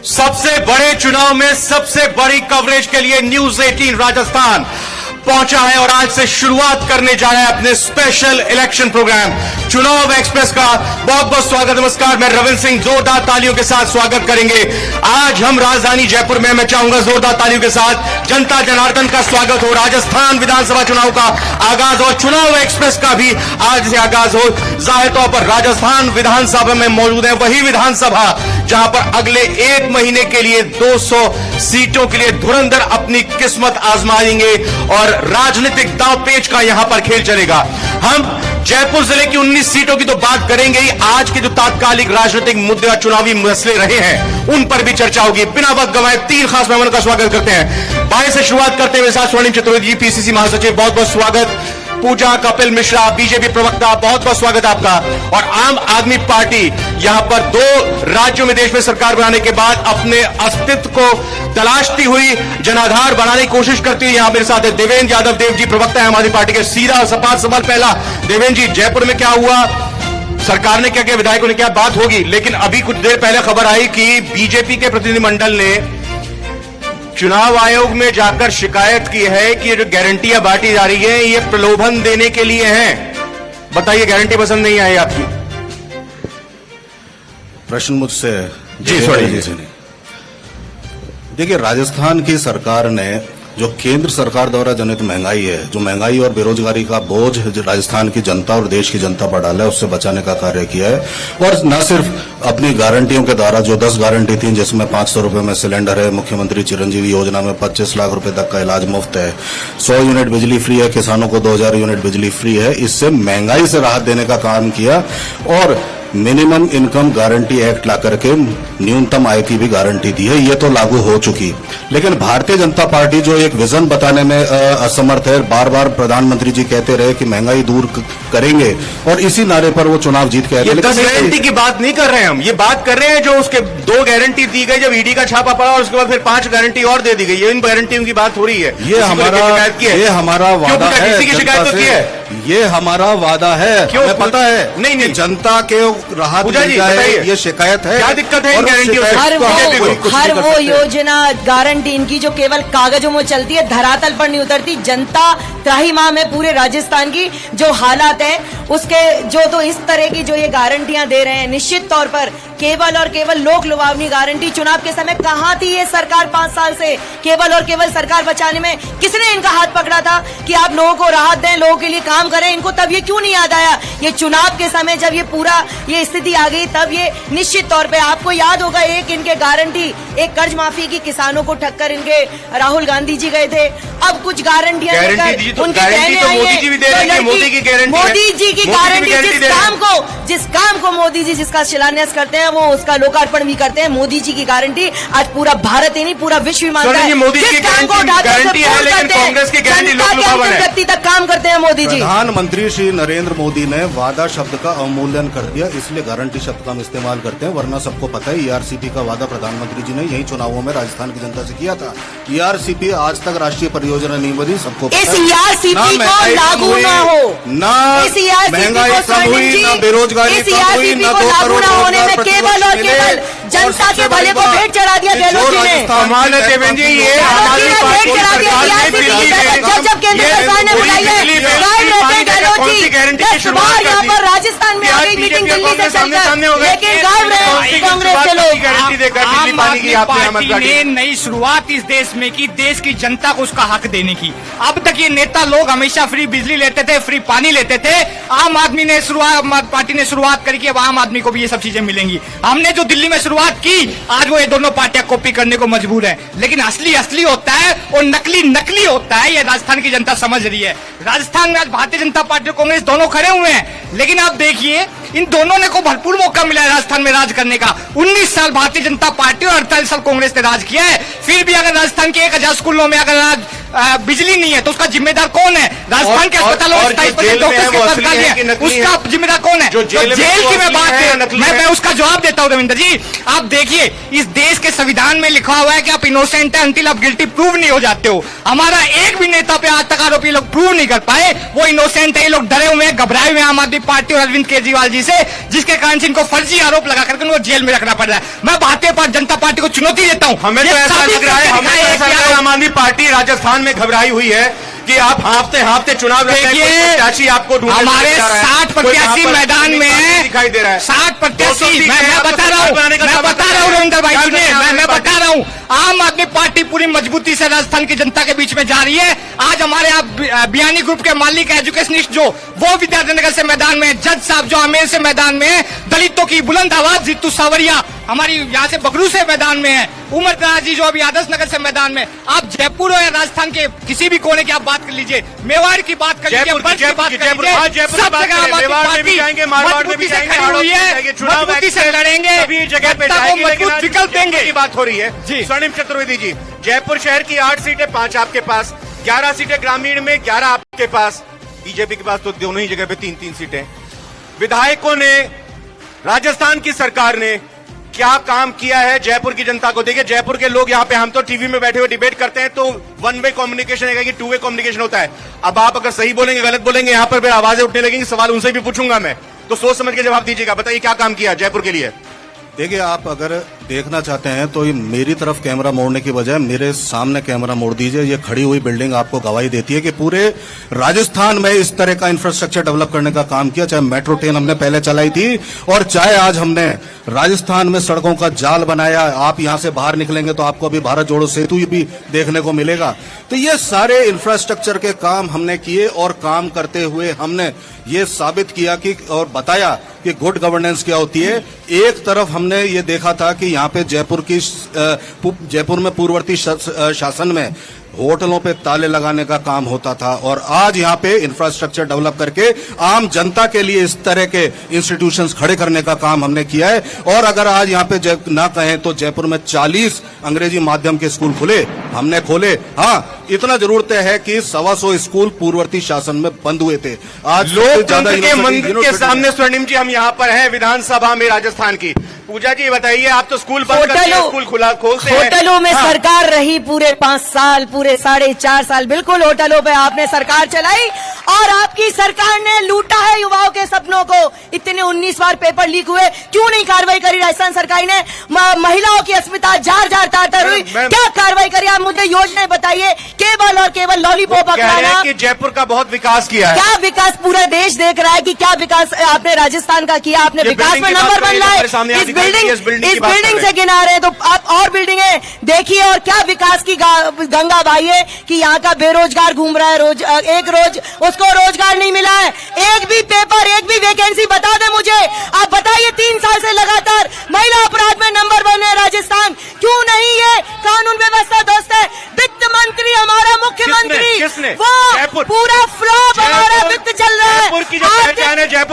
सबसे बड़े चुनाव में सबसे बड़ी कवरेज के लिए न्यूज 18 राजस्थान पहुंचा है और आज से शुरुआत करने जा रहा है अपने स्पेशल इलेक्शन प्रोग्राम चुनाव एक्सप्रेस का। बहुत बहुत स्वागत, नमस्कार। मैं रविंद्र सिंह, जोरदार तालियों के साथ स्वागत करेंगे। आज हम राजधानी जयपुर में, मैं चाहूंगा जोरदार तालियों के साथ जनता जनार्दन का स्वागत हो। राजस्थान विधानसभा चुनाव का आगाज और चुनाव एक्सप्रेस का भी आज से आगाज हो। जाहिर तौर पर राजस्थान विधानसभा में मौजूद है, वही विधानसभा जहां पर अगले एक महीने के लिए 200 सीटों के लिए धुरंधर अपनी किस्मत आजमाएंगे और राजनीतिक दांव पेच का यहां पर खेल चलेगा। हम जयपुर जिले की 19 सीटों की तो बात करेंगे ही, आज के जो तात्कालिक राजनीतिक मुद्दे और चुनावी मसले रहे हैं उन पर भी चर्चा होगी। बिना वक्त गंवाए 3 खास मेहमानों का स्वागत करते हैं। बाएं से शुरुआत करते हुए साथ स्वर्णिम चतुर्वेदी जी, पीसीसी महासचिव, बहुत बहुत स्वागत। पूजा कपिल मिश्रा, बीजेपी प्रवक्ता, बहुत बहुत स्वागत आपका। और आम आदमी पार्टी यहां पर 2 राज्यों में देश में सरकार बनाने के बाद अपने अस्तित्व को तलाशती हुई, जनाधार बनाने की कोशिश करती हुई यहां मेरे साथ है देवेंद्र यादव देव जी, प्रवक्ता है आम आदमी पार्टी के। सीधा सपाट सवाल पहला, देवेंद्र जी, जयपुर में क्या हुआ, सरकार ने क्या किया, विधायकों ने क्या, बात होगी, लेकिन अभी कुछ देर पहले खबर आई कि बीजेपी के प्रतिनिधिमंडल ने चुनाव आयोग में जाकर शिकायत की है कि जो गारंटियां बांटी जा रही है ये प्रलोभन देने के लिए हैं। बताइए, गारंटी पसंद नहीं आई आपकी? प्रश्न मुझसे जी सॉरी जी। देखिए, राजस्थान की सरकार ने जो केंद्र सरकार द्वारा जनित महंगाई है, जो महंगाई और बेरोजगारी का बोझ जो राजस्थान की जनता और देश की जनता पर डाला है, उससे बचाने का कार्य किया है। और न सिर्फ अपनी गारंटियों के द्वारा, जो 10 गारंटी थी जिसमें 500 रुपए में सिलेंडर है, मुख्यमंत्री चिरंजीवी योजना में 25 लाख रुपए तक का इलाज मुफ्त है, 100 यूनिट बिजली फ्री है, किसानों को 2000 यूनिट बिजली फ्री है, इससे महंगाई से राहत देने का काम किया। और मिनिमम इनकम गारंटी एक्ट ला करके न्यूनतम आय की भी गारंटी दी है, ये तो लागू हो चुकी। लेकिन भारतीय जनता पार्टी जो एक विजन बताने में असमर्थ है, बार बार प्रधानमंत्री जी कहते रहे कि महंगाई दूर करेंगे और इसी नारे पर वो चुनाव जीत के आए। 10 गारंटी की बात नहीं कर रहे हैं हम, ये बात कर रहे हैं जो उसके 2 गारंटी दी गई, जब ईडी का छापा पड़ा और उसके बाद फिर 5 गारंटी और दे दी गई। ये इन गारंटियों की बात हो रही है। ये हमारा वादा है, किसी की शिकायत तो की है, ये हमारा वादा है, हमें पता है। नहीं, जनता के राहत मिल जाए, ये शिकायत है। क्या दिक्कत है इन गारंटियों से? हर वो योजना गारंटी इनकी जो केवल कागजों में चलती है, धरातल पर नहीं उतरती। जनता त्राहिमाम है पूरे राजस्थान की। जो हालात है उसके जो तो इस तरह की जो ये गारंटियां दे रहे हैं, निश्चित तौर पर केवल और केवल लोक लुभावनी गारंटी। चुनाव के समय कहां थी ये सरकार 5 साल से? केवल और केवल सरकार बचाने में किसने इनका हाथ पकड़ा था कि आप लोगों को राहत दें, लोगों के लिए काम करें? इनको तब ये क्यों नहीं याद आया? ये चुनाव के समय जब ये पूरा ये स्थिति आ गई, तब ये निश्चित तौर पे आपको याद होगा, एक इनके गारंटी, एक कर्ज माफी की किसानों को ठक्कर इनके राहुल गांधी जी गए थे। अब कुछ गारंटियां उनके कहने आई है, मोदी जी की गारंटी, जिस काम को मोदी जी जिसका शिलान्यास करते हैं वो उसका लोकार्पण भी करते हैं। मोदी जी की गारंटी आज पूरा भारत ही नहीं, पूरा विश्व ही मानता है। मोदी जी की गारंटी है, लेकिन कांग्रेस की गारंटी व्यक्ति तक काम करते हैं मोदी जी। प्रधानमंत्री श्री नरेंद्र मोदी ने वादा शब्द का अवमूल्यन कर दिया, इसलिए गारंटी शब्द का हम इस्तेमाल करते हैं। वरना सबको पता है ईआरसीपी का वादा प्रधानमंत्री जी ने यही चुनावों में राजस्थान की जनता से किया था। ईआरसीपी आज तक राष्ट्रीय परियोजना नहीं बनी, सबको इस ईआरसीपी को लागू ना हो, ना महंगाई कम हुई, ना बेरोजगारी कम हुई, ना 2 करोड़ होने में केवल और केवल जनता के भले को भेंट चढ़ा दिया गहलोत जी ने। कमाल है देवेंद्र जी, ये जब केंद्र सरकार ने बुलाई है, गहलोत जी 10 बार यहाँ पर राजस्थान में आगे मीटिंग दिल्ली से चलकर, लेकिन गायब रहे कांग्रेस के लोग। आम आदमी पार्टी ने नई शुरुआत इस देश में की, देश की जनता को उसका हक देने की। अब तक ये नेता लोग हमेशा फ्री बिजली लेते थे, फ्री पानी लेते थे। आम आदमी ने पार्टी ने शुरुआत करी कि अब आम आदमी को भी ये सब चीजें मिलेंगी। हमने जो दिल्ली में शुरुआत की, आज वो ये दोनों पार्टियां कॉपी करने को मजबूर है। लेकिन असली असली होता है और नकली नकली होता है, ये राजस्थान की जनता समझ रही है। राजस्थान में आज भारतीय जनता पार्टी और कांग्रेस दोनों खड़े हुए हैं, लेकिन आप देखिए इन दोनों ने को भरपूर मौका मिला है राजस्थान में राज करने का। 19 साल भारतीय जनता पार्टी और 48 साल कांग्रेस ने राज किया है। फिर भी अगर राजस्थान के 1000 स्कूलों में अगर आज बिजली नहीं है तो उसका जिम्मेदार कौन है? राजस्थान के अस्पतालों में 27% डॉक्टर्स के अस्पताल है, उसका जिम्मेदार कौन है? जो जेल की मैं बात करूं, मैं उसका जवाब देता हूं रविंद्र जी। आप देखिए, इस देश के संविधान में लिखा हुआ है कि आप इनोसेंट है अंटिल आप गिल्टी प्रूव नहीं हो जाते हो। हमारा एक भी नेता पे आज तक आरोपी लोग प्रूव नहीं कर पाए, वो इनोसेंट है। ये लोग डरे हुए हैं, घबराए हुए हैं आम आदमी पार्टी और अरविंद केजरीवाल जी से, जिसके कारण से इनको फर्जी आरोप लगा करके उनको जेल में रखना पड़ रहा है। मैं भारतीय जनता पार्टी को चुनौती देता हूं। हमें तो ऐसा लग रहा है, हमें तो ऐसा लग रहा है आम आदमी पार्टी राजस्थान में घबराई हुई है कि आप हाफते चुनाव प्रत्याशी आपको हमारे 60 प्रत्याशी मैदान में है, दिखाई दे रहा है। 60 प्रत्याशी मैं बता रहा हूँ रविंद्र भाई, सुनिए, मैं बता रहा हूँ, आम आदमी पार्टी पूरी मजबूती से राजस्थान की जनता के बीच में जा रही है। आज हमारे यहाँ बियानी ग्रुप के मालिक एजुकेशनिस्ट जो वो विद्यार्थीनगर से मैदान में, जज साहब जो आमेर से मैदान में है, दलितों की बुलंद आवाज जीतू सावरिया हमारी यहाँ से बगरू से मैदान में है, उमर दराज जी जो अभी आदर्श नगर से मैदान में। आप जयपुर हो या राजस्थान के किसी भी कोने की आप बात कर लीजिए, मेवाड़ की बात कर लीजिए, सब जगह मजबूती से खड़ी हुई है, मजबूती से लड़ेंगे, सभी जगह पे मजबूत विकल्प देंगे की बात हो रही है। जी स्वर्णिम चतुर्वेदी जी, जयपुर शहर की 8 सीटें 5 आपके पास, 11 सीटें ग्रामीण में, 11 आपके पास, बीजेपी के पास तो दोनों ही जगह पे 3-3 सीटें। विधायकों ने, राजस्थान की सरकार ने क्या काम किया है जयपुर की जनता को? देखिए, जयपुर के लोग यहाँ पे, हम तो टीवी में बैठे हुए डिबेट करते हैं तो 1 वे कम्युनिकेशन है कि 2 वे कम्युनिकेशन होता है। अब आप अगर सही बोलेंगे गलत बोलेंगे यहाँ पर फिर आवाजें उठने लगेंगी, सवाल उनसे भी पूछूंगा मैं, तो सोच समझ के जवाब दीजिएगा। बताइए क्या काम किया जयपुर के लिए? देखिए, आप अगर देखना चाहते हैं तो ये मेरी तरफ कैमरा मोड़ने की बजाय मेरे सामने कैमरा मोड़ दीजिए। ये खड़ी हुई बिल्डिंग आपको गवाही देती है कि पूरे राजस्थान में इस तरह का इंफ्रास्ट्रक्चर डेवलप करने का काम किया, चाहे मेट्रो ट्रेन हमने पहले चलाई थी और चाहे आज हमने राजस्थान में सड़कों का जाल बनाया। आप यहां से बाहर निकलेंगे तो आपको अभी भारत जोड़ो सेतु भी देखने को मिलेगा। तो ये सारे इंफ्रास्ट्रक्चर के काम हमने किए और काम करते हुए हमने ये साबित किया कि और बताया कि गुड गवर्नेंस क्या होती है। एक तरफ हमने ये देखा था कि यहाँ पे जयपुर में पूर्ववर्ती शासन में होटलों पे ताले लगाने का काम होता था और आज यहाँ पे इंफ्रास्ट्रक्चर डेवलप करके आम जनता के लिए इस तरह के इंस्टीट्यूशंस खड़े करने का काम हमने किया है। और अगर आज यहाँ पे ना कहें तो जयपुर में 40 अंग्रेजी माध्यम के स्कूल खुले, हमने खोले। हाँ, इतना जरूर तय है कि 125 स्कूल पूर्ववर्ती शासन में बंद हुए थे। आज लोकतंत्र के मंदिर के सामने स्वर्णिम जी हम यहाँ पर हैं विधानसभा में राजस्थान की। पूजा जी बताइए, आप तो स्कूल बंद करते हैं, स्कूल खोलते हैं। होटलों में सरकार रही पूरे 5 साल, पूरे 4.5 साल, बिल्कुल होटलों पे आपने सरकार चलाई और आपकी सरकार ने लूटा है युवाओं के सपनों को। इतने 19 बार पेपर लीक हुए, क्यों नहीं कार्रवाई करी राजस्थान सरकार ने? महिलाओं की अस्पताल जार तार हुई, क्या कार्रवाई करी? आप मुझे योजनाएं बताइए। केवल और केवल लॉलीपॉप अखबार कि जयपुर का बहुत विकास किया है। क्या विकास पूरा देश देख रहा है कि क्या विकास आपने राजस्थान का किया? आपने विकास में नंबर बन रहा है। इस बिल्डिंग से गिना रहे हैं तो आप और बिल्डिंगें देखिए और क्या विकास की गंगा बहाई है कि यहाँ का बेरोजगार घूम रहा है, एक रोज उसको रोजगार नहीं मिला है। एक भी पेपर, एक भी वैकेंसी बता दे मुझे। आप बताइए, 3 साल से लगातार महिला अपराध में नंबर वन है राजस्थान, क्यों नहीं? ये कानून व्यवस्था दोस्त है। वित्त मंत्री हमारा मुख्यमंत्री, वो पूरा फ्लॉप, हमारा वित्त चल रहा है।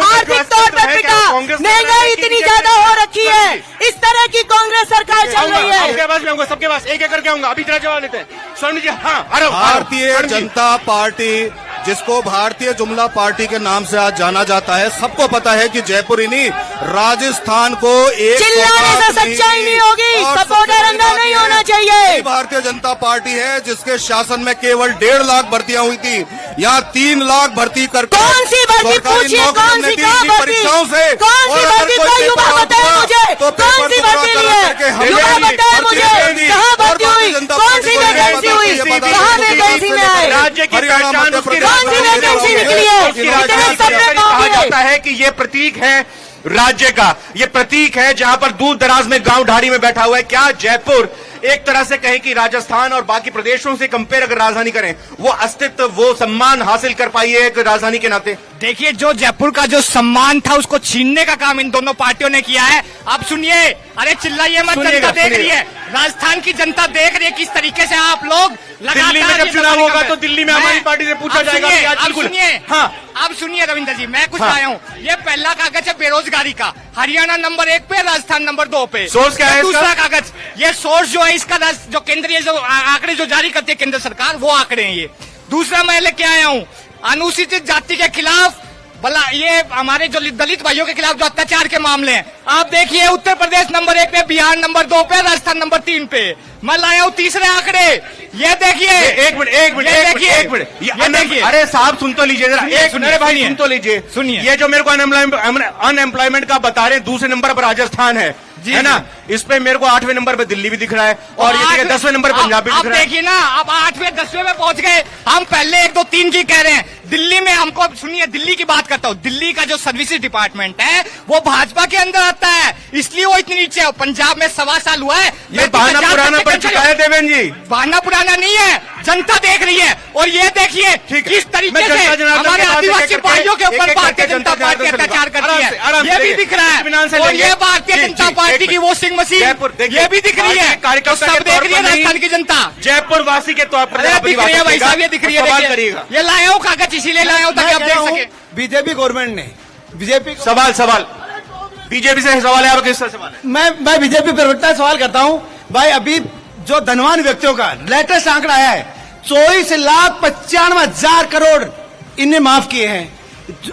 आर्थिक तौर पर पिटा, महंगाई इतनी ज्यादा हो रखी है। इस तरह की कांग्रेस सरकार चल रही है। सबके पास एक करके आऊंगा, अभी तरह जवाब लेते हैं। स्वर्ण जी, हाँ, भारतीय जनता पार्टी, जिसको भारतीय जुमला पार्टी के नाम से आज जाना जाता है, सबको पता है कि जयपुर ही नहीं राजस्थान को एक चिल्लाने से सच्चाई नहीं होगी, सपोर्टर अंदर नहीं होना चाहिए। भारतीय जनता पार्टी है जिसके शासन में केवल 1.5 लाख भर्तियां हुई थी, यहाँ 3 लाख भर्ती कर, कौन सी भर्ती पूछिए, कौन सी परीक्षाओं से, कौन सी भर्ती का युवा बताए मुझे, कौन सी भर्ती है युवा बताए मुझे, कहाँ भर्ती हुई, कौन सी वैकेंसी हुई, कहाँ वैकेंसी में आए, राज्य की पहचान उसकी कौन सी वैकेंसी निकली है? इतने सपने कहा जाता है कि ये प्रतीक है राज्य का, ये प्रतीक है जहां पर दूर दराज में गांव ढाड़ी में बैठा हुआ है। क्या जयपुर एक तरह से कहें कि राजस्थान और बाकी प्रदेशों से कंपेयर अगर राजधानी करें, वो अस्तित्व, वो सम्मान हासिल कर पाई है एक राजधानी के नाते? देखिए, जो जयपुर का जो सम्मान था उसको छीनने का काम इन दोनों पार्टियों ने किया है। आप सुनिए, अरे चिल्लाइए मत, जनता देख रही है, राजस्थान की जनता देख रही है किस तरीके से आप लोग दिल्ली में जब चुनाव होगा तो दिल्ली में हमारी पार्टी से पूछा जाएगा। आप सुनिए रविंद्र जी, मैं कुछ आया हूँ। ये पहला कागज है बेरोजगारी का, हरियाणा नंबर 1 पे, राजस्थान नंबर 2 पे। सोर्स क्या है? दूसरा कागज, ये सोर्स जो है इसका जो केंद्रीय जो आंकड़े जो जारी करती है केंद्र सरकार, वो आंकड़े हैं ये। दूसरा मैं लेके आया हूँ अनुसूचित जाति के खिलाफ भला ये हमारे जो दलित भाइयों के खिलाफ जो अत्याचार के मामले हैं, आप देखिए उत्तर प्रदेश नंबर 1 पे, बिहार नंबर 2 पे, राजस्थान नंबर 3 पे। मैं लाया हूँ तीसरे आंकड़े, ये देखिए। एक मिनट ये देखिए। अरे साहब सुन तो लीजिए जरा, एक मिनट भाई सुन तो लीजिए। सुनिए, ये जो मेरे को अनएम्प्लॉयमेंट का बता रहे हैं, दूसरे नंबर पर राजस्थान है ना, इस पे मेरे को 8वें नंबर पे दिल्ली भी दिख रहा है, और ये 10वें नंबर पर पंजाब भी दिख रहा है। देखिए ना, अब 8वें 10वें में पहुंच गए हम। पहले 1 2 3 की कह रहे हैं। दिल्ली में हमको सुनिए, दिल्ली की बात करता हूँ। दिल्ली का जो सर्विसेज डिपार्टमेंट है वो भाजपा के अंदर आता है, इसलिए वो इतनी नीचे है। पंजाब में 1.25 साल हुआ है। ये बहाना पुराना पड़ चुका है देवेंद्र जी, बहाना पुराना नहीं है, जनता देख रही है। और ये देखिए किस तरीके से हमारे आदिवासी भाइयों के ऊपर भारतीय जनता पार्टी अत्याचार करती है, ये भी दिख रहा है। और ये भारतीय जनता पार्टी की वॉशिंग मशीन ये भी दिख रही है, सब देख रही है राजस्थान की जनता। जयपुर वासी के तौर पर दिख रही है भाई साहब, ये दिख रही है। ये लाया हूँ कागज, इसीलिए लाया हूँ ताकि आप देख सके। बीजेपी गवर्नमेंट ने सवाल बीजेपी से सवाल है, आपका किससे सवाल है? मैं बीजेपी प्रवक्ता से सवाल करता हूं भाई। अभी जो धनवान व्यक्तियों का लेटेस्ट आंकड़ा आया है, 24,95,000 करोड़ इनने माफ किए हैं।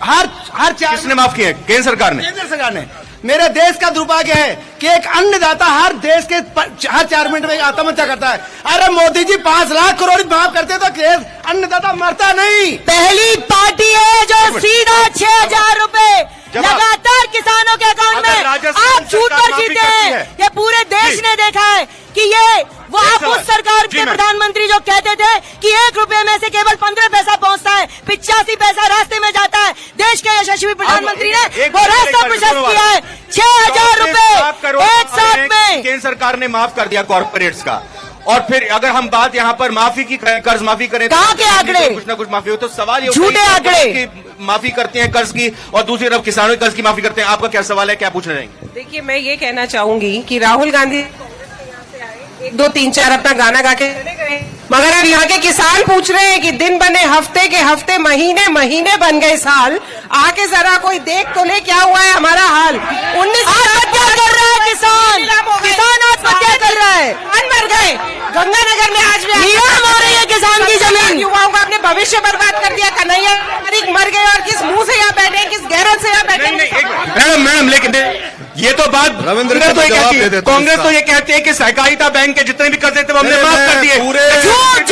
हर चार किसने माफ किए? केंद्र सरकार ने। केंद्र सरकार ने। मेरे देश का दुर्भाग्य है कि एक अन्नदाता हर देश के हर 4 मिनट में आत्महत्या करता है। अरे मोदी जी 5 लाख करोड़ माफ करते तो अन्नदाता मरता नहीं। पहली पार्टी है जो सीधा 6,000 रुपए लगातार किसानों के अकाउंट में आप छूट कर जीते हैं। ये पूरे देश ने देखा है कि ये वो आप उस सरकार के प्रधानमंत्री जो कहते थे कि 1 रुपए में से केवल 15 पैसा पहुंचता है, 85 पैसा रास्ते में जाता है। देश के यशस्वी प्रधानमंत्री ने वो रास्ता प्रशस्त किया है। 6,000 रुपए एक साथ में केंद्र सरकार ने माफ कर दिया कॉर्पोरेट्स का। और फिर अगर हम बात यहाँ पर माफी की करें, कर्ज माफी करें, कहाँ के आंकड़े? कुछ ना कुछ माफी हो तो सवाल ये झूठे आंकड़े माफी करते हैं कर्ज की, और दूसरी तरफ किसानों के कर्ज की माफी करते हैं। आपका क्या सवाल है, क्या पूछना रहेंगे? देखिए, मैं ये कहना चाहूंगी कि राहुल गांधी 1 2 3 4 अपना गाना गा के चले गए, मगर अब यहाँ के किसान पूछ रहे हैं कि दिन बने हफ्ते के हफ्ते, महीने महीने बन गए साल। आके जरा कोई देख तो ले क्या हुआ है हमारा हाल। 19 आत्महत्या कर रहा है किसान आत्महत्या कर रहा है। मर गए गंगानगर में, आज भी नीलाम हो रही है किसान की जमीन। युवाओं का अपने भविष्य बर्बाद कर दिया। कन्हैया मर गए और किस मुंह से यहाँ बैठे, किस गैरत से यहाँ बैठे। मैडम लेकिन ये तो बात रविंद्र कांग्रेस तो ये कहती है कि सहकारिता बैंक के जितने भी कर्जे थे वो हमने माफ कर दिए। झूठ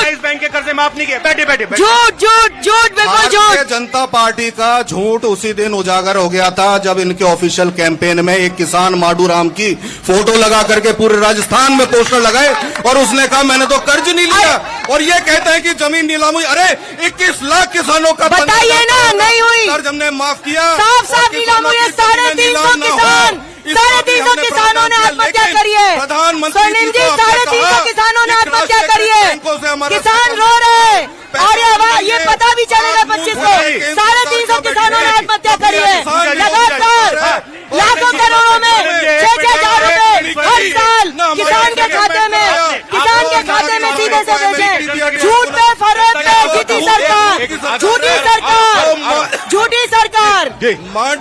इस बैंक के कर्जे माफ नहीं किए। बैठे झूठ बिल्कुल भारतीय झूठ। जनता पार्टी का झूठ उसी दिन उजागर हो गया था जब इनके ऑफिशियल कैंपेन में एक किसान माडू राम की फोटो लगा करके पूरे राजस्थान में पोस्टर लगाए, और उसने कहा मैंने तो कर्ज नहीं लिया, और ये कहते हैं कि जमीन नीलाम हुई। अरे 21 लाख किसानों का बताइए ना, नहीं हुई। कर्ज हमने माफ किया। साफ नीलाम हुई है। 350 किसान, 350 किसानों ने आत्महत्या करी है। स्वर्णिम जी, 350 किसानों ने आत्महत्या करी है। किसान रो रहे हैं, और ये पता भी चलेगा 25 को। 350 किसानों ने आत्महत्या करी है। लगातार लाखों करोड़ों में 6,000 रुपए हर साल किसान के खाते में सीधे से भेजे। झूठ पे फरेब पे जीती सरकार, झूठी सरकार।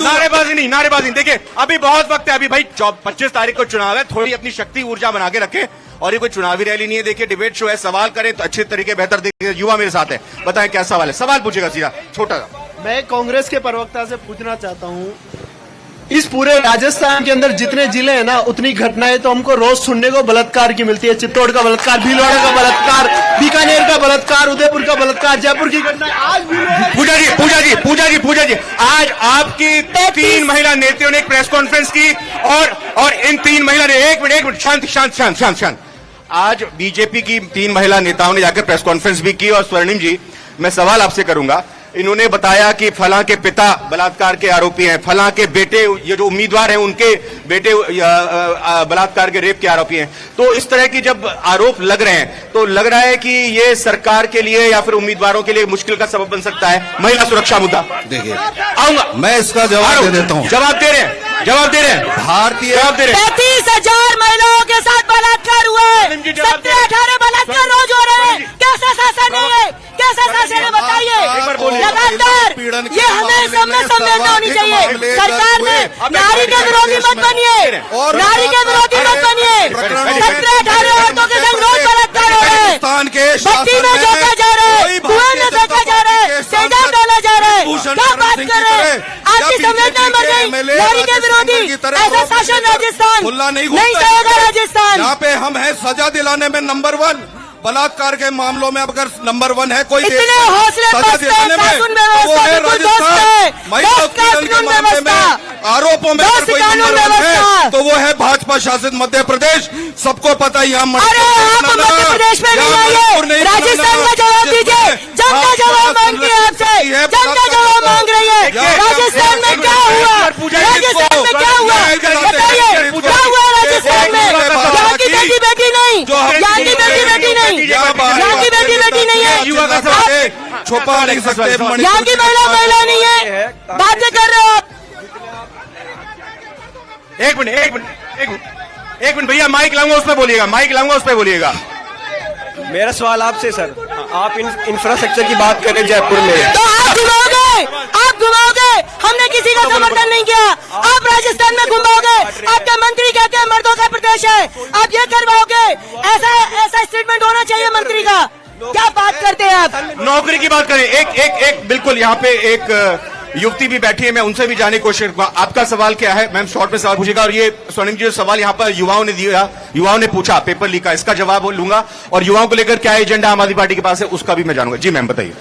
नारेबाजी नहीं। देखिए अभी बहुत वक्त है, अभी भाई 25 तारीख को चुनाव है, थोड़ी अपनी शक्ति ऊर्जा बना के रखें। और ये कोई चुनावी रैली नहीं है, देखिए डिबेट शो है, सवाल करें तो अच्छे तरीके बेहतर। देखिए युवा मेरे साथ है, बताएं क्या सवाल है। सवाल पूछेगा सीधा छोटा सा। मैं कांग्रेस के प्रवक्ता से पूछना चाहता हूं, इस पूरे राजस्थान के अंदर जितने जिले हैं ना, उतनी घटनाएं तो हमको रोज सुनने को बलात्कार की मिलती है। चित्तौड़ का बलात्कार, भीलवाड़ा का बलात्कार, बीकानेर का बलात्कार, उदयपुर का बलात्कार, जयपुर की घटना आज भी। पूजा जी आज आपकी 3 महिला नेताओं ने एक प्रेस कॉन्फ्रेंस की, और इन 3 महिला ने एक मिनट शांत। आज बीजेपी की 3 महिला नेताओं ने जाकर प्रेस कॉन्फ्रेंस भी की, और स्वर्णिम जी मैं सवाल आपसे करूंगा। इन्होंने बताया कि फलां के पिता बलात्कार के आरोपी हैं, फलां के बेटे, ये जो उम्मीदवार हैं उनके बेटे बलात्कार के रेप के आरोपी हैं। तो इस तरह की जब आरोप लग रहे हैं तो लग रहा है कि ये सरकार के लिए या फिर उम्मीदवारों के लिए मुश्किल का सबब बन सकता है महिला सुरक्षा मुद्दा। देखिए आऊंगा, मैं इसका जवाब दे देता हूँ। जवाब दे रहे हैं भारतीय 35,000 महिलाओं के साथ बलात्कार हुआ है। 17-18 बलात्कार रोज हो रहे हैं। कैसा शासन है ये? कैसा शासन है बताइए। लगातार ये हमें संवेदना होनी चाहिए। सरकार ने नारी के विरोधी मत बनिए, नारी के विरोधी मत बनिए। 17-18 औरतों के संग रोज बलात्कार हो रहे हैं, बत्ती में झोंका जा रहा है, कुएं में फेंका जा रहा है, तेजाब डाला जा रहा है। क्या बात कर रहे हैं? आपकी संवेदना मर गई। नारी के विरोधी ऐसा शासन राजस्थान नहीं सहेगा। राजस्थान यहाँ पे हम हैं सजा दिलाने में नंबर 1, बलात्कार के मामलों में अगर नंबर 1 है कोई इतने देश में हौसले सजा पस्त दिलाने है, में, कानून तो वो व्यवस्था है बिल्कुल ध्वस्त राजस्थान। है। महिला उत्पीड़न के मामले में आरोपों में अगर कोई कानून नंबर 1 है व्यवस्था। तो वो है भाजपा शासित मध्य प्रदेश। सबको पता है यहाँ अरे आप मध्य प्रदेश में नहीं आइए, राजस्थान का जवाब दीजिए। जनता जवाब मांगती है आपसे, जनता जवाब मांग रही है। राजस्थान में क्या हुआ? राजस्थान में क्या हुआ बताइए, क्या हुआ राजस्थान में? यहाँ की बेटी बेटी नहीं, यहाँ की बेटी बेटी नहीं, यहाँ की बेटी बेटी नहीं है, छुपा नहीं सकते। यहाँ की महिला महिला नहीं है। बातें कर रहे हो आप। एक मिनट भैया, माइक लाऊंगा उस पर बोलिएगा, माइक लाऊंगा उस पर बोलिएगा। मेरा सवाल आपसे सर, आप इंफ्रास्ट्रक्चर की बात कर रहे हैं जयपुर में, तो आप घुमाओगे, आप घुमाओगे। हमने किसी का समर्थन नहीं किया। आप राजस्थान में घुमाओगे। आपके मंत्री कहते हैं मर्दों का प्रदेश है, आप ये करवाओगे। ऐसा स्टेटमेंट होना चाहिए मंत्री का। क्या बात करते हैं आप? नौकरी की बात करें, एक बिल्कुल यहाँ पे एक युवती भी बैठी है, मैं उनसे भी जानने की कोशिश करूंगा। आपका सवाल क्या है मैम? शॉर्ट में सवाल पूछेगा। और ये स्वर्णिम जी जो सवाल यहाँ पर युवाओं ने दिया, युवाओं ने पूछा पेपर लीक का, इसका जवाब लूंगा। और युवाओं को लेकर क्या एजेंडा आम आदमी पार्टी के पास है उसका भी मैं जानूंगा। जी मैम बताइए,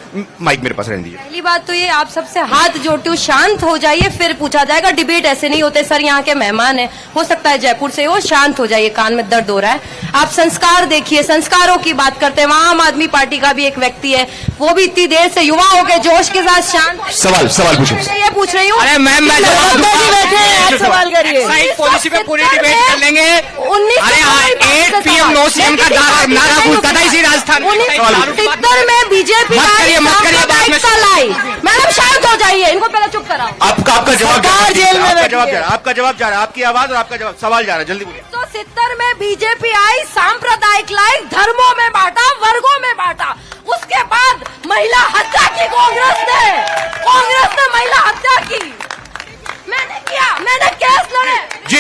माइक मेरे पास रहने दीजिए। पहली बात तो ये, आप सबसे हाथ जोड़ते हो, शांत हो जाइए फिर पूछा जाएगा। डिबेट ऐसे नहीं होते सर, यहाँ के मेहमान हैं, हो सकता है जयपुर से हो। शांत हो जाइए, कान में दर्द हो रहा है। आप संस्कार देखिए, संस्कारों की बात करते हैं। वहाँ आम आदमी पार्टी का भी एक व्यक्ति है, वो भी इतनी देर से युवाओं के जोश के साथ शांत। सवाल पूछो। ये पूछ रही हूँ। अरे मैम, मैं बैठे हैं, आप सवाल करिए। एक्साइज पॉलिसी पे पूरी डिबेट कर लेंगे। 19 अरे हाँ, 8 PM नो सीएम का नारा गूंजता था इसी राजस्थान में। 1970 में बीजेपी मत करिए बाद में। लाई। मैडम शांत हो जाइए, इनको पहले चुप कराओ। आपका जवाब सरकार जेल में बैठी है। आपका जवाब जा रहा है, आपकी आवाज और आपका जवाब, सवाल जा रहा है, जल्दी बोलिए। 1970 में बीजेपी आई, सांप्रदायिक लाई, धर्मों में बांटा, वर्गों में बांटा। उसके बाद महिला हत्या की कांग्रेस ने महिला हत्या की। मैंने किया, मैंने केस लड़े। जी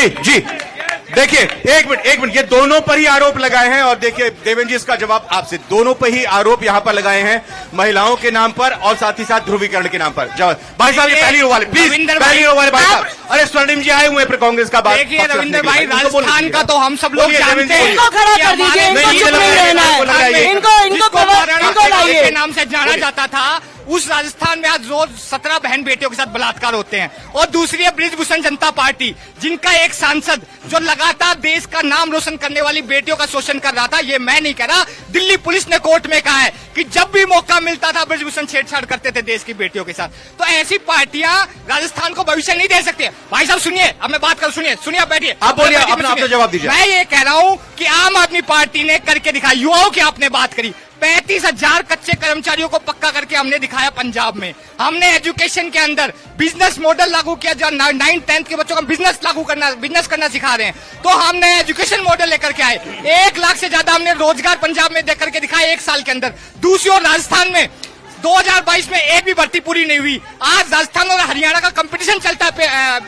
देखिए, एक मिनट, ये दोनों पर ही आरोप लगाए हैं। और देखिए देवेंद्र जी, इसका जवाब आपसे। दोनों पर ही आरोप यहाँ पर लगाए हैं, महिलाओं के नाम पर और साथ ही साथ ध्रुवीकरण के नाम पर। जवाब भाई साहब, ये पहली रो वाले प्लीज, पहली रो वाले भाई साहब। अरे स्वर्णिम जी आए हुए हैं कांग्रेस का बात। देखिए रविंद्र भाई, राजस्थान का तो हम सब लोग जानते हैं। इनको खड़ा कर दीजिए, इनको चुप नहीं रहना है। इनको लाइए। के नाम से जाना जाता था, उस राजस्थान में आज रोज 17 बहन बेटियों के साथ बलात्कार होते हैं। और दूसरी है बृजभूषण जनता पार्टी, जिनका एक सांसद जो लगातार देश का नाम रोशन करने वाली बेटियों का शोषण कर रहा था। ये मैं नहीं कह रहा, दिल्ली पुलिस ने कोर्ट में कहा है कि जब भी मौका मिलता था बृजभूषण छेड़छाड़ करते थे देश की बेटियों के साथ। तो ऐसी पार्टियां राजस्थान को भविष्य नहीं दे सकती। भाई साहब सुनिए, अब मैं बात कर, सुनिए आप बैठिए, आप बोलिए, अपना जवाब दीजिए। मैं ये कह रहा हूं कि आम आदमी पार्टी ने करके दिखाया। युवाओं की आपने बात करी, 35,000 कच्चे कर्मचारियों को पक्का करके हमने दिखाया पंजाब में। हमने एजुकेशन के अंदर बिजनेस मॉडल लागू किया, जो 9th-10th के बच्चों को बिजनेस करना सिखा रहे हैं। तो हमने एजुकेशन मॉडल लेकर के आए, 1 लाख से ज्यादा हमने रोजगार पंजाब में देकर के दिखाया 1 साल के अंदर। दूसरी ओर राजस्थान में 2022 में एक भी भर्ती पूरी नहीं हुई। आज राजस्थान और हरियाणा का कंपटीशन चलता है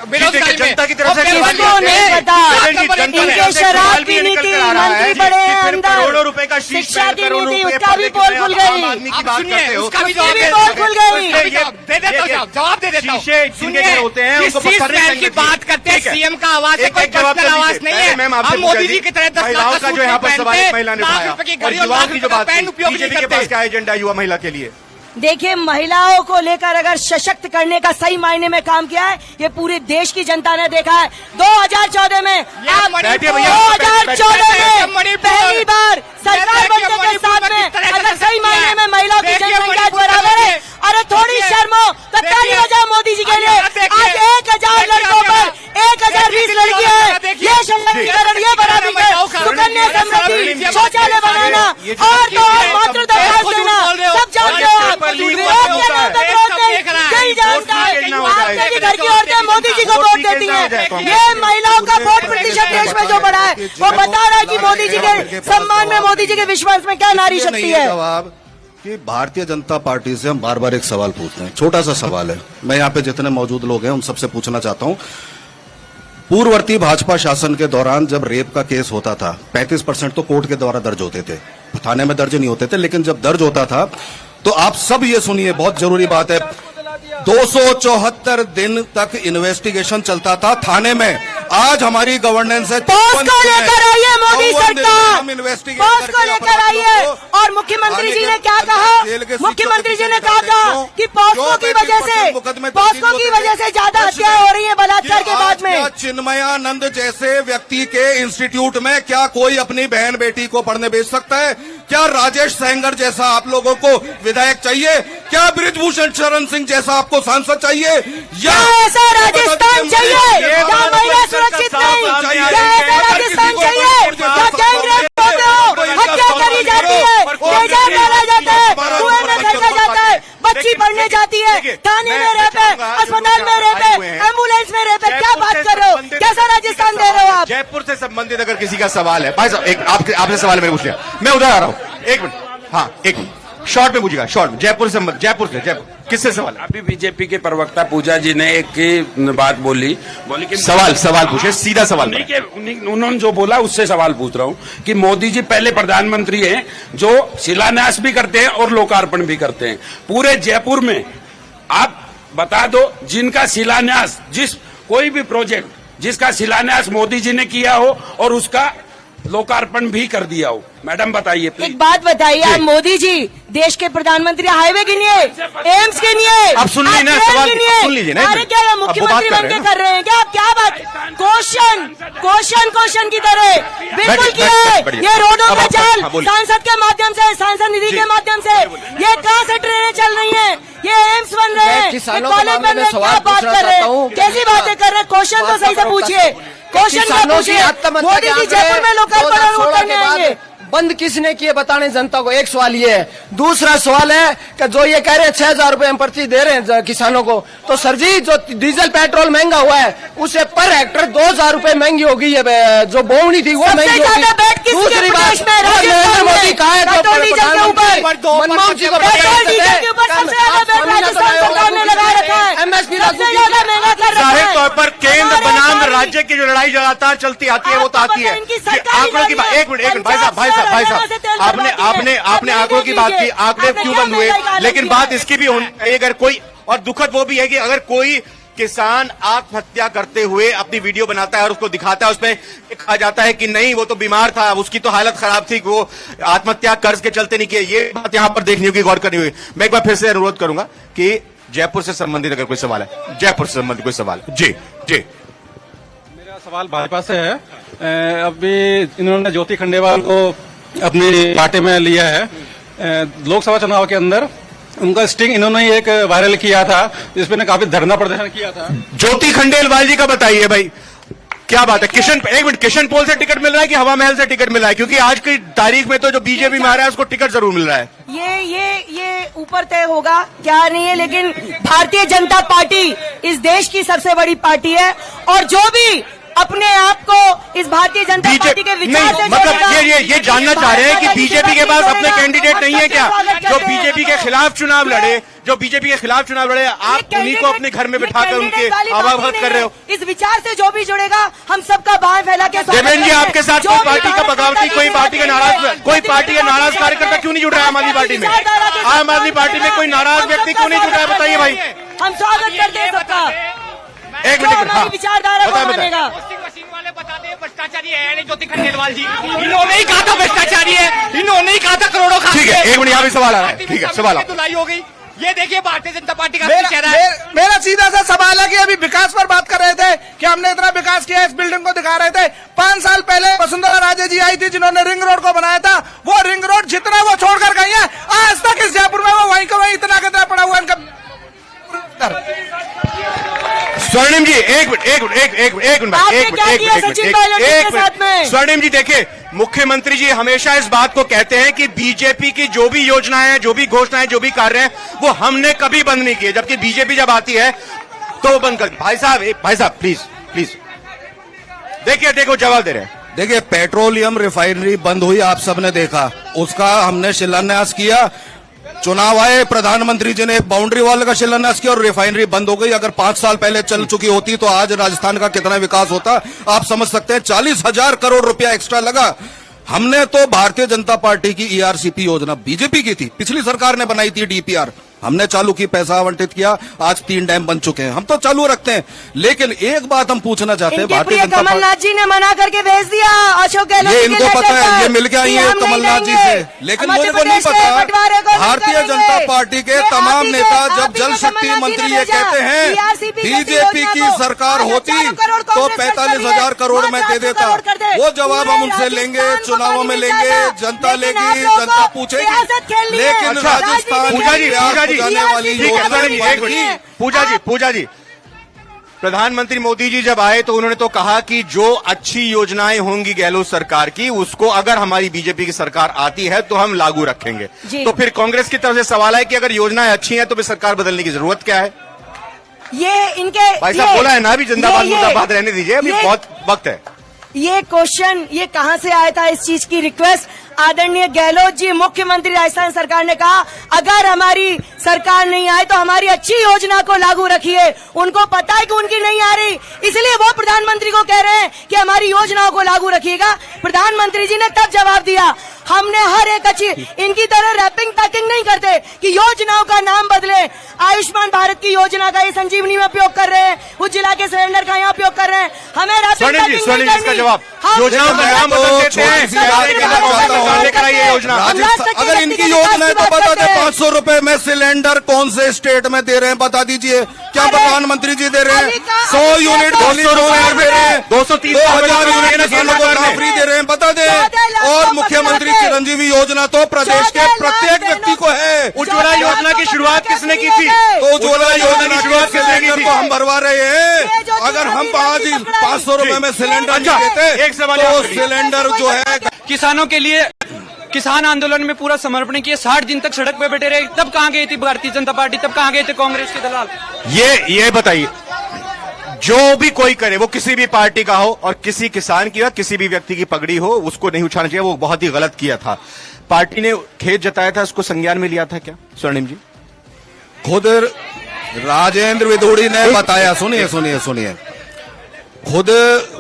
बेरोजगारी में। जनता की तरफ से इनके शराब की नीति, मंत्री बड़े हैं अंदर, करोड़ों रुपए का शिक्षा की नीति, उसका भी पोल खुल गई। उसका भी पोल खुल गई। दे देता हूँ जवाब, दे देता हूँ। शीशे होते हैं, उनको की बात करते हैं, सीएम का आवाज है, कोई पर्सनल आवाज नहीं है। हम मोदी जी की तरह 10 लाख का जो यहाँ पर सवाल एक महिला ने लाख उठाया, रुपए की और घड़ी और युवाओं लाख की जो रुपए का बात पेन उपयोग नहीं बीजेपी के पास करते। क्या एजेंडा युवा महिला के लिए? देखिए, महिलाओं को लेकर अगर सशक्त करने का सही मायने में काम किया है, ये पूरे देश की जनता ने देखा है। 2014 में, 2014 में पहली बार सरकार बनने के साथ में अगर सही मायने में महिलाओं की जनसंख्या बराबर है, अरे थोड़ी शर्म हो तो ताली बजाओ मोदी जी के लिए। आज 1000 लड़कों पर 1020 लड़कियां हैं। ये सशक्तिकरण, ये बराबरी है। सुकन्या समृद्धि, शौचालय बनाना और तो और मातृत्व लाभ देना, सब जानते हो आप। यही जानता है आपके घर की औरतें मोदी जी को वोट देती हैं। ये महिलाओं का वोट प्रतिशत देश में जो बढ़ा है, वो बता रहा है कि मोदी जी के सम्मान में, मोदी जी के विश्वास में क्या नारी शक्ति है। जवाब कि भारतीय जनता पार्टी से हम बार बार एक सवाल पूछते हैं, छोटा सा सवाल है। मैं यहाँ पे जितने मौजूद लोग हैं उन सबसे पूछना चाहता हूँ, पूर्ववर्ती भाजपा शासन के दौरान जब रेप का केस होता था 35% तो कोर्ट के द्वारा दर्ज होते थे, थाने में दर्ज नहीं होते थे, लेकिन जब दर्ज होता था तो आप सब ये सुनिए, बहुत जरूरी बात है, 274 दिन तक इन्वेस्टिगेशन चलता था थाने में। आज हमारी गवर्नेंस है, पोस्ट को लेकर आइए मोदी सरकार, हम इन्वेस्टिगेट पोस्ट को लेकर आइए। और मुख्यमंत्री जी ने क्या कहा, मुख्यमंत्री जी ने कहा कि पोस्को की वजह से ज्यादा हत्याएं हो रही हैं बलात्कार के बाद में। चिन्मयानंद जैसे व्यक्ति के इंस्टीट्यूट में क्या कोई अपनी बहन बेटी को पढ़ने भेज सकता है? क्या राजेश सेंगर जैसा आप लोगों को विधायक चाहिए? क्या ब्रिजभूषण शरण सिंह जैसा आपको सांसद चाहिए? या ऐसा राजस्थान चाहिए या महिला सुरक्षित नहीं? क्या ऐसा राजस्थान चाहिए? क्या गैंग रेप होते हो, हत्या करी जाती है, तेजाब डाला जाता है, कुएं में फेंका जाता है, बच्ची पढ़ने जाती है, थाने में रेप है, अस्पताल में रेप है, एम्बुलेंस में रेप है, क्या बात कर रहे हो? कैसा राजस्थान दे रहे हो आप? जयपुर से संबंधित अगर किसी का सवाल है, भाई साहब एक आपसे सवाल मैंने पूछ लिया, मैं उधर आ रहा हूँ, एक मिनट, हाँ एक मिनट, शॉर्ट में पूछिएगा, शॉर्ट में। जयपुर किससे सवाल है? अभी बीजेपी के प्रवक्ता पूजा जी ने एक बात बोली कि सवाल पूछे, सीधा सवाल। उन्होंने जो बोला उससे सवाल पूछ रहा हूँ कि मोदी जी पहले प्रधानमंत्री हैं जो शिलान्यास भी करते हैं और लोकार्पण भी करते हैं। पूरे जयपुर में आप बता दो जिनका शिलान्यास, कोई भी प्रोजेक्ट जिसका शिलान्यास मोदी जी ने किया हो और उसका लोकार्पण भी कर दिया हो, मैडम बताइए प्लीज। एक बात बताइए, आप मोदी जी देश के प्रधानमंत्री, हाईवे गिनिए, एम्स गिनिए, आप सुन लीजिए ना, सवाल सुन लीजिए ना। अरे क्या मुख्यमंत्री बन के कर रहे हैं क्या आप? क्या बात, क्वेश्चन की तरह बिल्कुल किया है। ये रोडों का जाल सांसद के माध्यम से, सांसद निधि के माध्यम से, ये कहाँ से ट्रेनें चल रही हैं, ये एम्स बन रहे हैं, कॉलेज बन रहे हैं, क्या बात कर रहे हैं, कैसी बातें कर रहे हैं? क्वेश्चन तो सही से पूछिए, क्वेश्चन का पूछिए। मोदी जी जयपुर में लोकार्पण करने आएंगे, बंद किसने किए बताने जनता को? एक सवाल ये है। दूसरा सवाल है कि जो ये कह रहे हैं 6,000 रुपए हम पर्ची दे रहे हैं किसानों को, तो सर जी जो डीजल पेट्रोल महंगा हुआ है उसे पर हेक्टर 2,000 रुपए महंगी हो गई है, जो बोवनी थी वो महंगी हो गई। दूसरी बात, नरेंद्र मोदी कहा है मनमोहन जी को MSP जाहिर तौर पर केंद्र बनाम राज्य की जो लड़ाई लगातार चलती आती है वो तो आती है। आंकड़ों की बात, एक मिनट भाई साहब आपने आंकड़ों की बात की, आंकड़े क्यों बंद हुए? लेकिन बात इसकी भी होनी, अगर कोई, और दुखद वो भी है कि अगर कोई किसान आत्महत्या करते हुए अपनी वीडियो बनाता है और उसको दिखाता है, उसमें कहा जाता है कि नहीं वो तो बीमार था, उसकी तो हालत खराब थी, वो आत्महत्या कर्ज के चलते नहीं किया। ये बात यहाँ पर देखनी होगी, गौर करनी होगी। मैं एक बार फिर से अनुरोध करूंगा कि जयपुर से संबंधित अगर कोई सवाल है, जयपुर से संबंधित कोई सवाल है। जी मेरा सवाल भाजपा से है। अभी इन्होंने ज्योति खंडेवाल को अपनी पार्टी में लिया है। लोकसभा चुनाव के अंदर उनका स्टिंग इन्होंने ही एक वायरल किया था, जिसमें काफी धरना प्रदर्शन किया था। ज्योति खंडेलवाल जी का बताइए भाई, क्या बात है? एक मिनट, किशन पोल से टिकट मिल रहा है कि हवा महल से टिकट मिल रहा है? क्योंकि आज की तारीख में तो जो बीजेपी में आ रहा है उसको टिकट जरूर मिल रहा है। ये ऊपर तय होगा क्या नहीं है, लेकिन भारतीय जनता पार्टी इस देश की सबसे बड़ी पार्टी है और जो भी अपने आप को इस भारतीय जनता पार्टी के विचार से मतलब ये जानना चाह रहे हैं कि बीजेपी के पास अपने कैंडिडेट नहीं है क्या? जो बीजेपी के खिलाफ चुनाव लड़े, आप उन्हीं को अपने घर में बिठाकर उनके अवगत कर रहे हो। इस विचार से जो भी जुड़ेगा हम सबका बाहर फैला के। देवेंद्र जी, आपके साथ कोई पार्टी का बगावती, कोई पार्टी का नाराज कार्यकर्ता क्यों नहीं जुड़ रहा है आम आदमी पार्टी में? आम आदमी पार्टी में कोई नाराज व्यक्ति क्यों नहीं जुड़ रहा है? बताइए भाई। हम स्वागत करते हैं सबका, एक मिनट, हाँ विचारधारा को मानेगा। मशीन वाले बताते हैं भ्रष्टाचारी है ज्योति खंडेलवाल जी, इन्होंने ही कहा था भ्रष्टाचारी है, इन्होंने ही कहा था करोड़ों खाते। ठीक है, एक मिनट, यहाँ भी सवाल आ रहा है। ठीक है, सवाल धुलाई हो गई। ये देखिए भारतीय जनता पार्टी का मेरा सीधा सा सवाल है कि अभी विकास पर बात कर रहे थे कि हमने इतना विकास किया, इस बिल्डिंग को दिखा रहे थे। 5 साल पहले वसुंधरा राजे जी आई थी जिन्होंने रिंग रोड को बनाया था, वो रिंग रोड जितना वो छोड़कर गई है, आज तक इस जयपुर में वो वहीं का वहीं इतना कचरा पड़ा हुआ है इनका। स्वर्णिम जी एक मिनट, स्वर्णिम जी देखिए, मुख्यमंत्री जी हमेशा इस बात को कहते हैं कि बीजेपी की जो भी योजनाएं हैं, जो भी घोषणाएं, जो भी कार्य हैं, वो हमने कभी बंद नहीं किए, जबकि बीजेपी जब आती है तो वो बंद कर। भाई साहब प्लीज देखिए जवाब दे रहे हैं। देखिए, पेट्रोलियम रिफाइनरी बंद हुई, आप सबने देखा, उसका हमने शिलान्यास किया। चुनाव आए, प्रधानमंत्री जी ने एक बाउंड्री वॉल का शिलान्यास किया और रिफाइनरी बंद हो गई। अगर 5 साल पहले चल चुकी होती तो आज राजस्थान का कितना विकास होता आप समझ सकते हैं। 40,000 करोड़ रुपया एक्स्ट्रा लगा। हमने तो भारतीय जनता पार्टी की ईआरसीपी योजना बीजेपी की थी, पिछली सरकार ने बनाई थी डीपीआर, हमने चालू की, पैसा आवंटित किया, आज 3 डैम बन चुके हैं। हम तो चालू रखते हैं। लेकिन एक बात हम पूछना चाहते हैं, भारतीय जनता पार्टी, कमलनाथ जी ने मना करके भेज दिया अशोक गहलोत, ये इनको पता है, ये मिल के आई है कमलनाथ जी से, लेकिन मुझे को नहीं पता। भारतीय जनता पार्टी के तमाम नेता जब जल शक्ति मंत्री ये कहते हैं बीजेपी की सरकार होती तो 45,000 करोड़ में दे देता। वो जवाब हम उनसे लेंगे, चुनावों में लेंगे, जनता लेगी, जनता पूछेगी। लेकिन राजस्थान पूजा जी, प्रधानमंत्री मोदी जी जब आए तो उन्होंने तो कहा कि जो अच्छी योजनाएं होंगी गहलोत सरकार की उसको अगर हमारी बीजेपी की सरकार आती है तो हम लागू रखेंगे। तो फिर कांग्रेस की तरफ से सवाल है कि अगर योजनाएं अच्छी हैं तो फिर सरकार बदलने की जरूरत क्या है? ये इनके भाई साहब बोला है ना, अभी जिंदाबाद मुर्दाबाद रहने दीजिए, अभी बहुत वक्त है। ये क्वेश्चन ये कहां से आया था? इस चीज की रिक्वेस्ट आदरणीय गहलोत जी, मुख्यमंत्री राजस्थान सरकार ने कहा अगर हमारी सरकार नहीं आए तो हमारी अच्छी योजना को लागू रखिए। उनको पता है कि उनकी नहीं आ रही, इसलिए वो प्रधानमंत्री को कह रहे हैं कि हमारी योजनाओं को लागू रखिएगा। प्रधानमंत्री जी ने तब जवाब दिया हमने हर एक अच्छी, इनकी तरह रैपिंग पैकिंग नहीं करते कि योजनाओं का नाम बदले। आयुष्मान भारत की योजना का ये संजीवनी में उपयोग कर रहे हैं, उज्ज्वला के सिलेंडर का यहाँ उपयोग कर रहे हैं। हमें रैपिंग पैकिंग नहीं करनी। योजनाओं का नाम बदल देते हैं, लेकर आइए योजना। अगर इनकी योजना है तो बता दें 500 रुपए में सिलेंडर कौन से स्टेट में दे रहे हैं, बता दीजिए। क्या प्रधानमंत्री जी दे रहे हैं? 100 यूनिट 200 रुपए दे रहे हैं, 2,000 यूनिट किसानों को फ्री दे रहे हैं, बता दें। और मुख्यमंत्री चिरंजीवी योजना तो प्रदेश के प्रत्येक व्यक्ति को है। उज्ज्वला योजना की शुरुआत किसने की थी? तो उज्ज्वला योजना की शुरुआत सिलेंडर को हम भरवा रहे हैं। अगर हम 500 रुपए में सिलेंडर देते एक सवाल तो सिलेंडर जो है किसानों के लिए किसान आंदोलन में पूरा समर्पण किए, 60 दिन तक सड़क पे बैठे रहे, तब कहाँ गई थी भारतीय जनता पार्टी, तब कहाँ गए थे कांग्रेस के दलाल? ये बताइए, जो भी कोई करे वो किसी भी पार्टी का हो और किसी किसान की या किसी भी व्यक्ति की पगड़ी हो उसको नहीं उछालना चाहिए, वो बहुत ही गलत किया था। पार्टी ने खेद जताया था, उसको संज्ञान में लिया था क्या स्वर्णिम जी? खुद राजेंद्र विधोड़ी ने बताया, सुनिए, खुद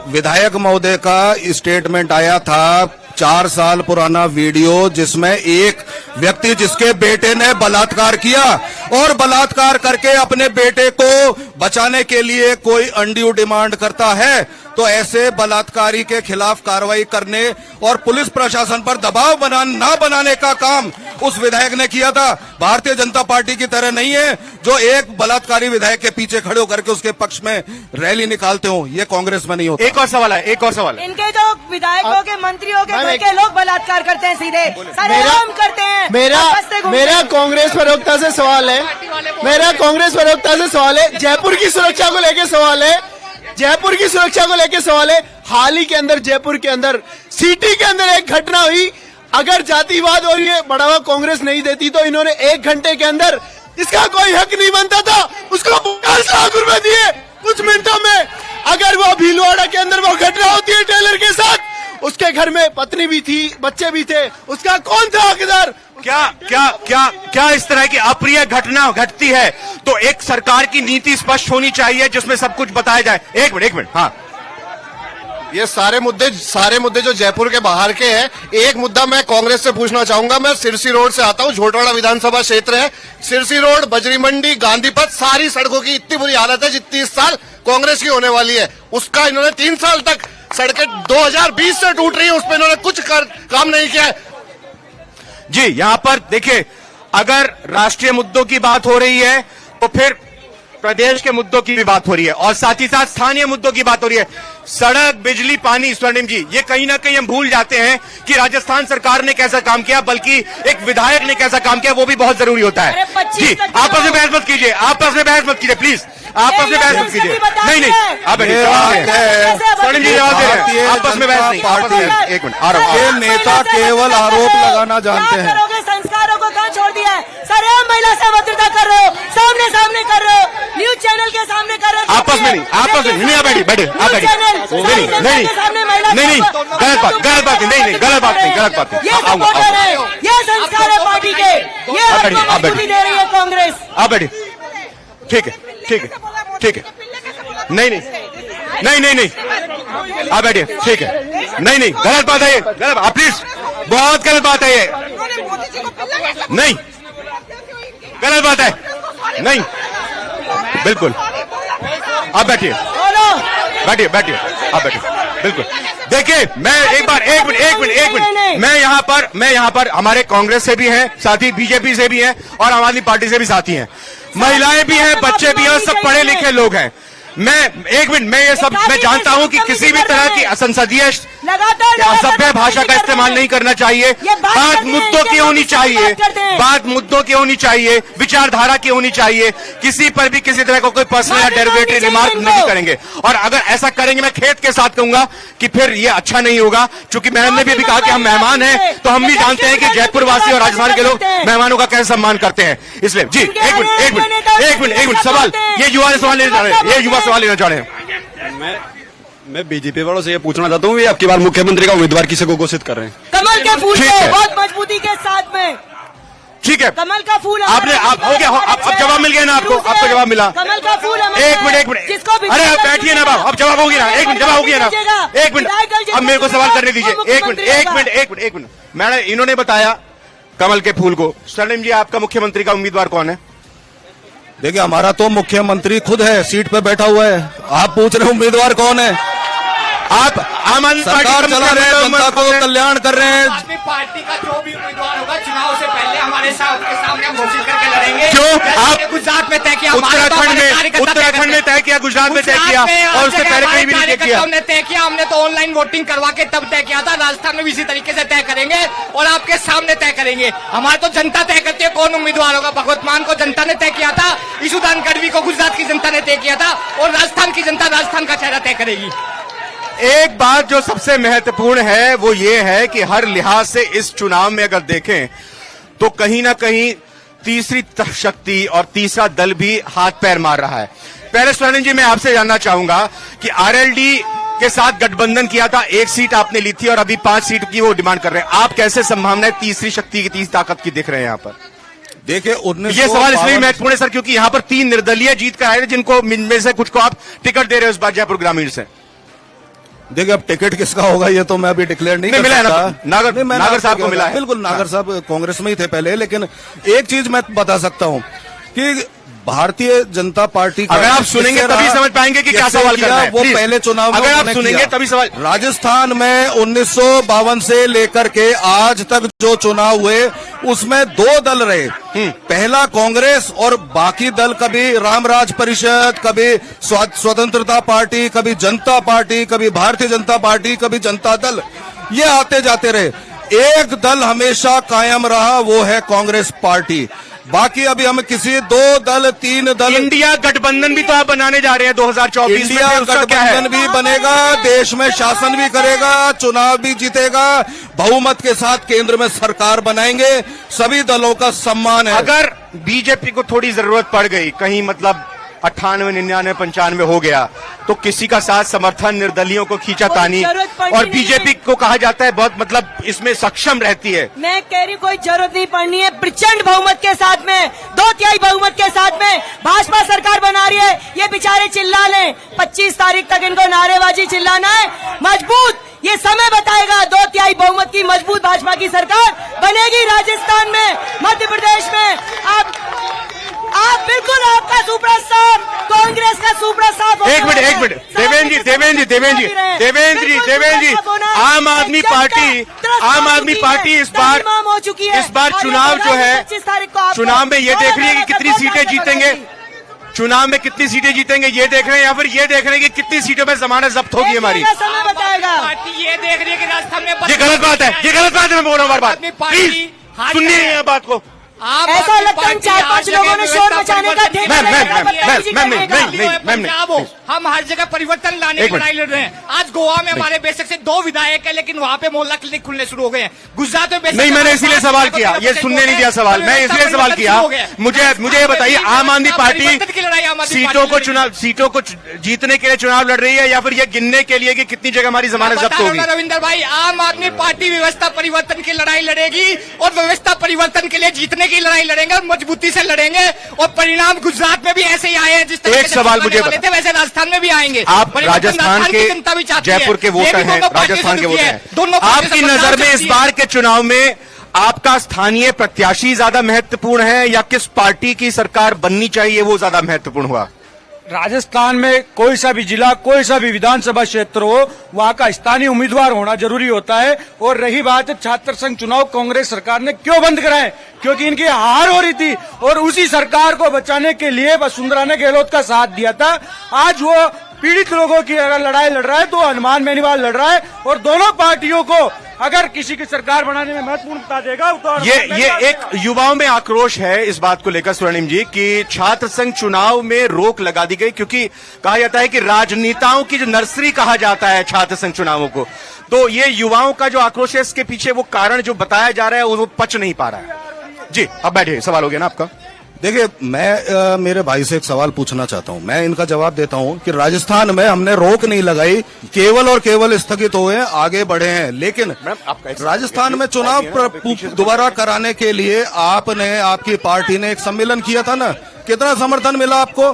विधायक महोदय का स्टेटमेंट आया था, 4 साल पुराना वीडियो, जिसमें एक व्यक्ति जिसके बेटे ने बलात्कार किया और बलात्कार करके अपने बेटे को बचाने के लिए कोई अनड्यू डिमांड करता है तो ऐसे बलात्कारी के खिलाफ कार्रवाई करने और पुलिस प्रशासन पर दबाव ना बनाने का काम उस विधायक ने किया था। भारतीय जनता पार्टी की तरह नहीं है जो एक बलात्कारी विधायक के पीछे खड़े होकर के उसके पक्ष में रैली निकालते हो, ये कांग्रेस में नहीं होता। एक और सवाल है, इनके जो विधायकों के मंत्रियों के घर के लोग बलात्कार करते हैं, सीधे सरेआम करते हैं। मेरा कांग्रेस प्रवक्ता से सवाल है, जयपुर की सुरक्षा को लेकर सवाल है। हाल ही के अंदर जयपुर के अंदर सिटी के अंदर एक घटना हुई, अगर जातिवाद और ये बढ़ावा कांग्रेस नहीं देती तो इन्होंने 1 घंटे के अंदर, इसका कोई हक नहीं बनता था, उसको 50 लाख रुपए दिए कुछ मिनटों में। अगर वो भीलवाड़ा के अंदर वो घटना होती है टेलर के साथ, उसके घर में पत्नी भी थी, बच्चे भी थे, उसका कौन था हकदार? क्या इस तरह की अप्रिय घटना घटती है तो एक सरकार की नीति स्पष्ट होनी चाहिए जिसमें सब कुछ बताया जाए। एक मिनट, हाँ, ये सारे मुद्दे जो जयपुर के बाहर के हैं, एक मुद्दा मैं कांग्रेस से पूछना चाहूंगा। मैं सिरसी रोड से आता हूँ, झोटवाड़ा विधानसभा क्षेत्र है, सिरसी रोड, बजरी मंडी, गांधी पथ, सारी सड़कों की इतनी बुरी हालत है जितनी इस साल कांग्रेस की होने वाली है। उसका इन्होंने 3 साल तक सड़कें 2020 से टूट रही है, उस पर इन्होंने कुछ काम नहीं किया है। जी, यहां पर देखिए, अगर राष्ट्रीय मुद्दों की बात हो रही है तो फिर प्रदेश के मुद्दों की भी बात हो रही है और साथ ही साथ स्थानीय मुद्दों की बात हो रही है। सड़क, बिजली, पानी, स्वर्णिम जी, ये कहीं ना कहीं हम भूल जाते हैं कि राजस्थान सरकार ने कैसा काम किया, बल्कि एक विधायक ने कैसा काम किया, वो भी बहुत जरूरी होता है। जी, आपस में बहस मत कीजिए, प्लीज, आपस में बहस मत कीजिए। नहीं, आप स्वर्णिम जी जवाब दे रहे हैं, आपस में बहस नहीं। एक मिनट, ये नेता केवल आरोप लगाना जानते हैं। संस्कारों को कहाँ छोड़ दिया है? सरेआम महिला से अभद्रता कर रहे हो, सामने कर रहे हो, न्यूज चैनल के सामने कर रहे हो। आपस में नहीं, बैठे, आप बैठिए, नहीं, गलत बात नहीं, गलत बात नहीं। ये संस्कार है पार्टी के, ये आपको मजबूती दे रही है कांग्रेस। आप बैठिए, ठीक है, ठीक है, ठीक है, नहीं नहीं नहीं नहीं नहीं, आप बैठिए, ठीक है, नहीं नहीं, गलत बात है ये, गलत, आप प्लीज, बहुत गलत बात है ये, नहीं, गलत बात है, नहीं, बिल्कुल, आप बैठिए, बैठिए बैठिए, आप बैठिए, बिल्कुल। देखिए, मैं एक मिनट, मैं यहाँ पर हमारे कांग्रेस से भी हैं साथी, बीजेपी से भी हैं और आम आदमी पार्टी से भी साथी हैं, महिलाएं भी हैं, बच्चे भी हैं, सब पढ़े लिखे लोग हैं। मैं ये सब मैं जानता हूं कि किसी भी तरह की असंसदीय असभ्य भाषा का इस्तेमाल नहीं करना चाहिए। बात मुद्दों की होनी चाहिए, बात मुद्दों की होनी चाहिए, विचारधारा की होनी चाहिए। किसी पर भी किसी तरह का कोई पर्सनल या डेरिवेटरी रिमार्क नहीं करेंगे, और अगर ऐसा करेंगे मैं खेद के साथ कहूंगा कि फिर ये अच्छा नहीं होगा। चूंकि मैम ने भी अभी कहा कि हम मेहमान हैं, तो हम भी जानते हैं कि जयपुर वासी और राजस्थान के लोग मेहमानों का कैसे सम्मान करते हैं। इसलिए जी एक मिनट सवाल, ये युवा सवाल लेना चाह रहे हैं, ये युवा सवाल लेना चाह रहे हैं। मैं बीजेपी वालों से ये पूछना चाहता हूँ, ये आपकी बार मुख्यमंत्री का उम्मीदवार किसे को घोषित कर रहे हैं? कमल के फूल से, बहुत मजबूती के साथ में। ठीक है, कमल का फूल आपने आप हो गया, अब जवाब मिल गया ना आपको, आपको जवाब मिला। कमल का फूल एक मिनट, अरे आप बैठिए ना बाबू, अब जवाब हो गया ना, एक मिनट, जवाब हो गया ना, एक मिनट, अब मेरे को सवाल करने दीजिए, एक मिनट। मैंने इन्होंने बताया कमल के फूल को। स्वर्णिम जी, आपका मुख्यमंत्री का उम्मीदवार कौन है? देखिए, हमारा तो मुख्यमंत्री खुद है, सीट पे बैठा हुआ है। आप पूछ रहे हैं उम्मीदवार कौन है? आप आम आदमी सरकार चला रहे हैं, जनता को कल्याण कर रहे हैं। आदमी पार्टी का जो भी उम्मीदवार होगा चुनाव से पहले हमारे सामने हम घोषित करके लड़ेंगे। क्यों? आप गुजरात में तय किया, उत्तराखंड में तय किया, गुजरात में तय किया, और उससे पहले कहीं भी नहीं तय किया। हमने तय किया, हमने तो ऑनलाइन वोटिंग करवा के तब तय किया था। राजस्थान में भी इसी तरीके से तय करेंगे और आपके सामने तय करेंगे। हमारे तो जनता तय करती है कौन उम्मीदवार होगा। भगवत मान को जनता ने तय किया था, ईशुदान गढ़वी को गुजरात की जनता ने तय किया था, और राजस्थान की जनता राजस्थान का चेहरा तय करेगी। एक बात जो सबसे महत्वपूर्ण है वो ये है कि हर लिहाज से इस चुनाव में अगर देखें तो कहीं ना कहीं तीसरी शक्ति और तीसरा दल भी हाथ पैर मार रहा है। पहले स्वर्णिम जी, मैं आपसे जानना चाहूंगा कि आरएलडी के साथ गठबंधन किया था, 1 सीट आपने ली थी और अभी 5 सीट की वो डिमांड कर रहे हैं। आप कैसे संभावनाएं तीसरी शक्ति की, तीसरी ताकत की दिख रहे हैं यहाँ पर? देखिए, ये सवाल इसलिए महत्वपूर्ण है सर क्योंकि यहाँ पर 3 निर्दलीय जीत कर आए थे, जिनको में से कुछ को आप टिकट दे रहे हो इस बार जयपुर ग्रामीण से। देखिए, अब टिकट किसका होगा ये तो मैं अभी डिक्लेयर नहीं कर मिला है सकता। नागर साहब को मिला है। बिल्कुल, नागर साहब कांग्रेस में ही थे पहले, लेकिन एक चीज मैं बता सकता हूं कि भारतीय जनता पार्टी का, अगर आप सुनेंगे तभी समझ पाएंगे कि क्या सवाल करना है। वो पहले चुनाव में अगर आप सुनेंगे तभी सवाल। राजस्थान में 1952 से लेकर के आज तक जो चुनाव हुए उसमें 2 दल रहे, पहला कांग्रेस और बाकी दल, कभी रामराज परिषद, कभी स्वतंत्रता पार्टी, कभी जनता पार्टी, कभी भारतीय जनता पार्टी, कभी जनता दल, ये आते जाते रहे। एक दल हमेशा कायम रहा, वो है कांग्रेस पार्टी। बाकी अभी हम किसी 2 दल 3 दल, इंडिया गठबंधन भी तो आप बनाने जा रहे हैं 2024 में। इंडिया गठबंधन भी बनेगा, देश में शासन भी करेगा, चुनाव भी जीतेगा, बहुमत के साथ केंद्र में सरकार बनाएंगे, सभी दलों का सम्मान है। अगर बीजेपी को थोड़ी जरूरत पड़ गई, कहीं मतलब 98, 99, 95 हो गया, तो किसी का साथ समर्थन, निर्दलियों को खींचातानी, और बीजेपी को कहा जाता है बहुत मतलब इसमें सक्षम रहती है। मैं कह रही कोई जरूरत नहीं पड़नी है। प्रचंड बहुमत के साथ में, 2/3 बहुमत के साथ में भाजपा सरकार बना रही है। ये बेचारे चिल्ला लें, 25 तारीख तक इनको नारेबाजी चिल्लाना है मजबूत। ये समय बताएगा, 2/3 बहुमत की मजबूत भाजपा की सरकार बनेगी राजस्थान में, मध्य प्रदेश में। आप बिल्कुल आपका सुपड़ा साफ, कांग्रेस का सुपड़ा साफ। एक मिनट, देवेंद्र जी, आम आदमी पार्टी इस बार चुनाव जो है, चुनाव में ये देख रही है कि कितनी सीटें जीतेंगे, चुनाव में कितनी सीटें जीतेंगे ये देख रहे हैं, या फिर ये देख रहे हैं कि कितनी सीटों में जमानत जब्त होगी हमारी? समय बताएगा। पार्टी ये देख रही है कि राजस्थान में ये गलत बात है, मैं बोल रहा हूँ बार बार, प्लीज सुनिए ये बात को। ऐसा लगता है 4-5 लोगों ने शोर मचाने का ठेका मैम हम हर जगह परिवर्तन लाने की लड़ाई लड़ रहे हैं। आज गोवा में हमारे बेशक से 2 विधायक है, लेकिन वहाँ पे मोहल्ला क्लिनिक खुलने शुरू हो गए हैं। गुजरात में बेशक नहीं, मैंने इसीलिए सवाल किया, ये सुनने नहीं दिया सवाल, मैं इसलिए सवाल किया। मुझे ये बताइए, आम आदमी पार्टी सीटों को जीतने के लिए चुनाव लड़ रही है या फिर ये गिनने के लिए कि कितनी जगह हमारी जमानत जब्त होगी? रविंदर भाई, आम आदमी पार्टी व्यवस्था परिवर्तन की लड़ाई लड़ेगी और व्यवस्था परिवर्तन के लिए जीतने की लड़ाई लड़ेंगे और मजबूती से लड़ेंगे, और परिणाम गुजरात में भी ऐसे ही आए हैं जिस तरह एक सवाल मुझे थे, वैसे राजस्थान में भी आएंगे। आप राजस्थान के जयपुर के वोटर हैं, राजस्थान के वोटर हैं, आपकी नजर में इस बार के चुनाव में आपका स्थानीय प्रत्याशी ज्यादा महत्वपूर्ण है या किस पार्टी की सरकार बननी चाहिए वो ज्यादा महत्वपूर्ण हुआ? राजस्थान में कोई सा भी जिला, कोई सा भी विधानसभा क्षेत्र हो, वहाँ का स्थानीय उम्मीदवार होना जरूरी होता है। और रही बात छात्र संघ चुनाव, कांग्रेस सरकार ने क्यों बंद कराए? क्योंकि इनकी हार हो रही थी और उसी सरकार को बचाने के लिए वसुंधरा ने गहलोत का साथ दिया था। आज वो पीड़ित लोगों की अगर लड़ाई लड़ रहा है तो हनुमान बेनीवाल लड़ रहा है, और दोनों पार्टियों को अगर किसी की सरकार बनाने में महत्वपूर्णता देगा तो ये एक युवाओं में आक्रोश है इस बात को लेकर स्वर्णिम जी कि छात्र संघ चुनाव में रोक लगा दी गई, क्योंकि कहा जाता है कि राजनेताओं की जो नर्सरी कहा जाता है छात्र संघ चुनावों को, तो ये युवाओं का जो आक्रोश है इसके पीछे वो कारण जो बताया जा रहा है वो पच नहीं पा रहा है। जी, अब बैठिए, सवाल हो गया ना आपका। देखिए, मैं मेरे भाई से एक सवाल पूछना चाहता हूं, मैं इनका जवाब देता हूं कि राजस्थान में हमने रोक नहीं लगाई, केवल और केवल स्थगित हुए हैं, आगे बढ़े हैं, लेकिन राजस्थान में चुनाव दोबारा कराने के लिए आपने, आपकी पार्टी ने एक सम्मेलन किया था ना, कितना समर्थन मिला आपको?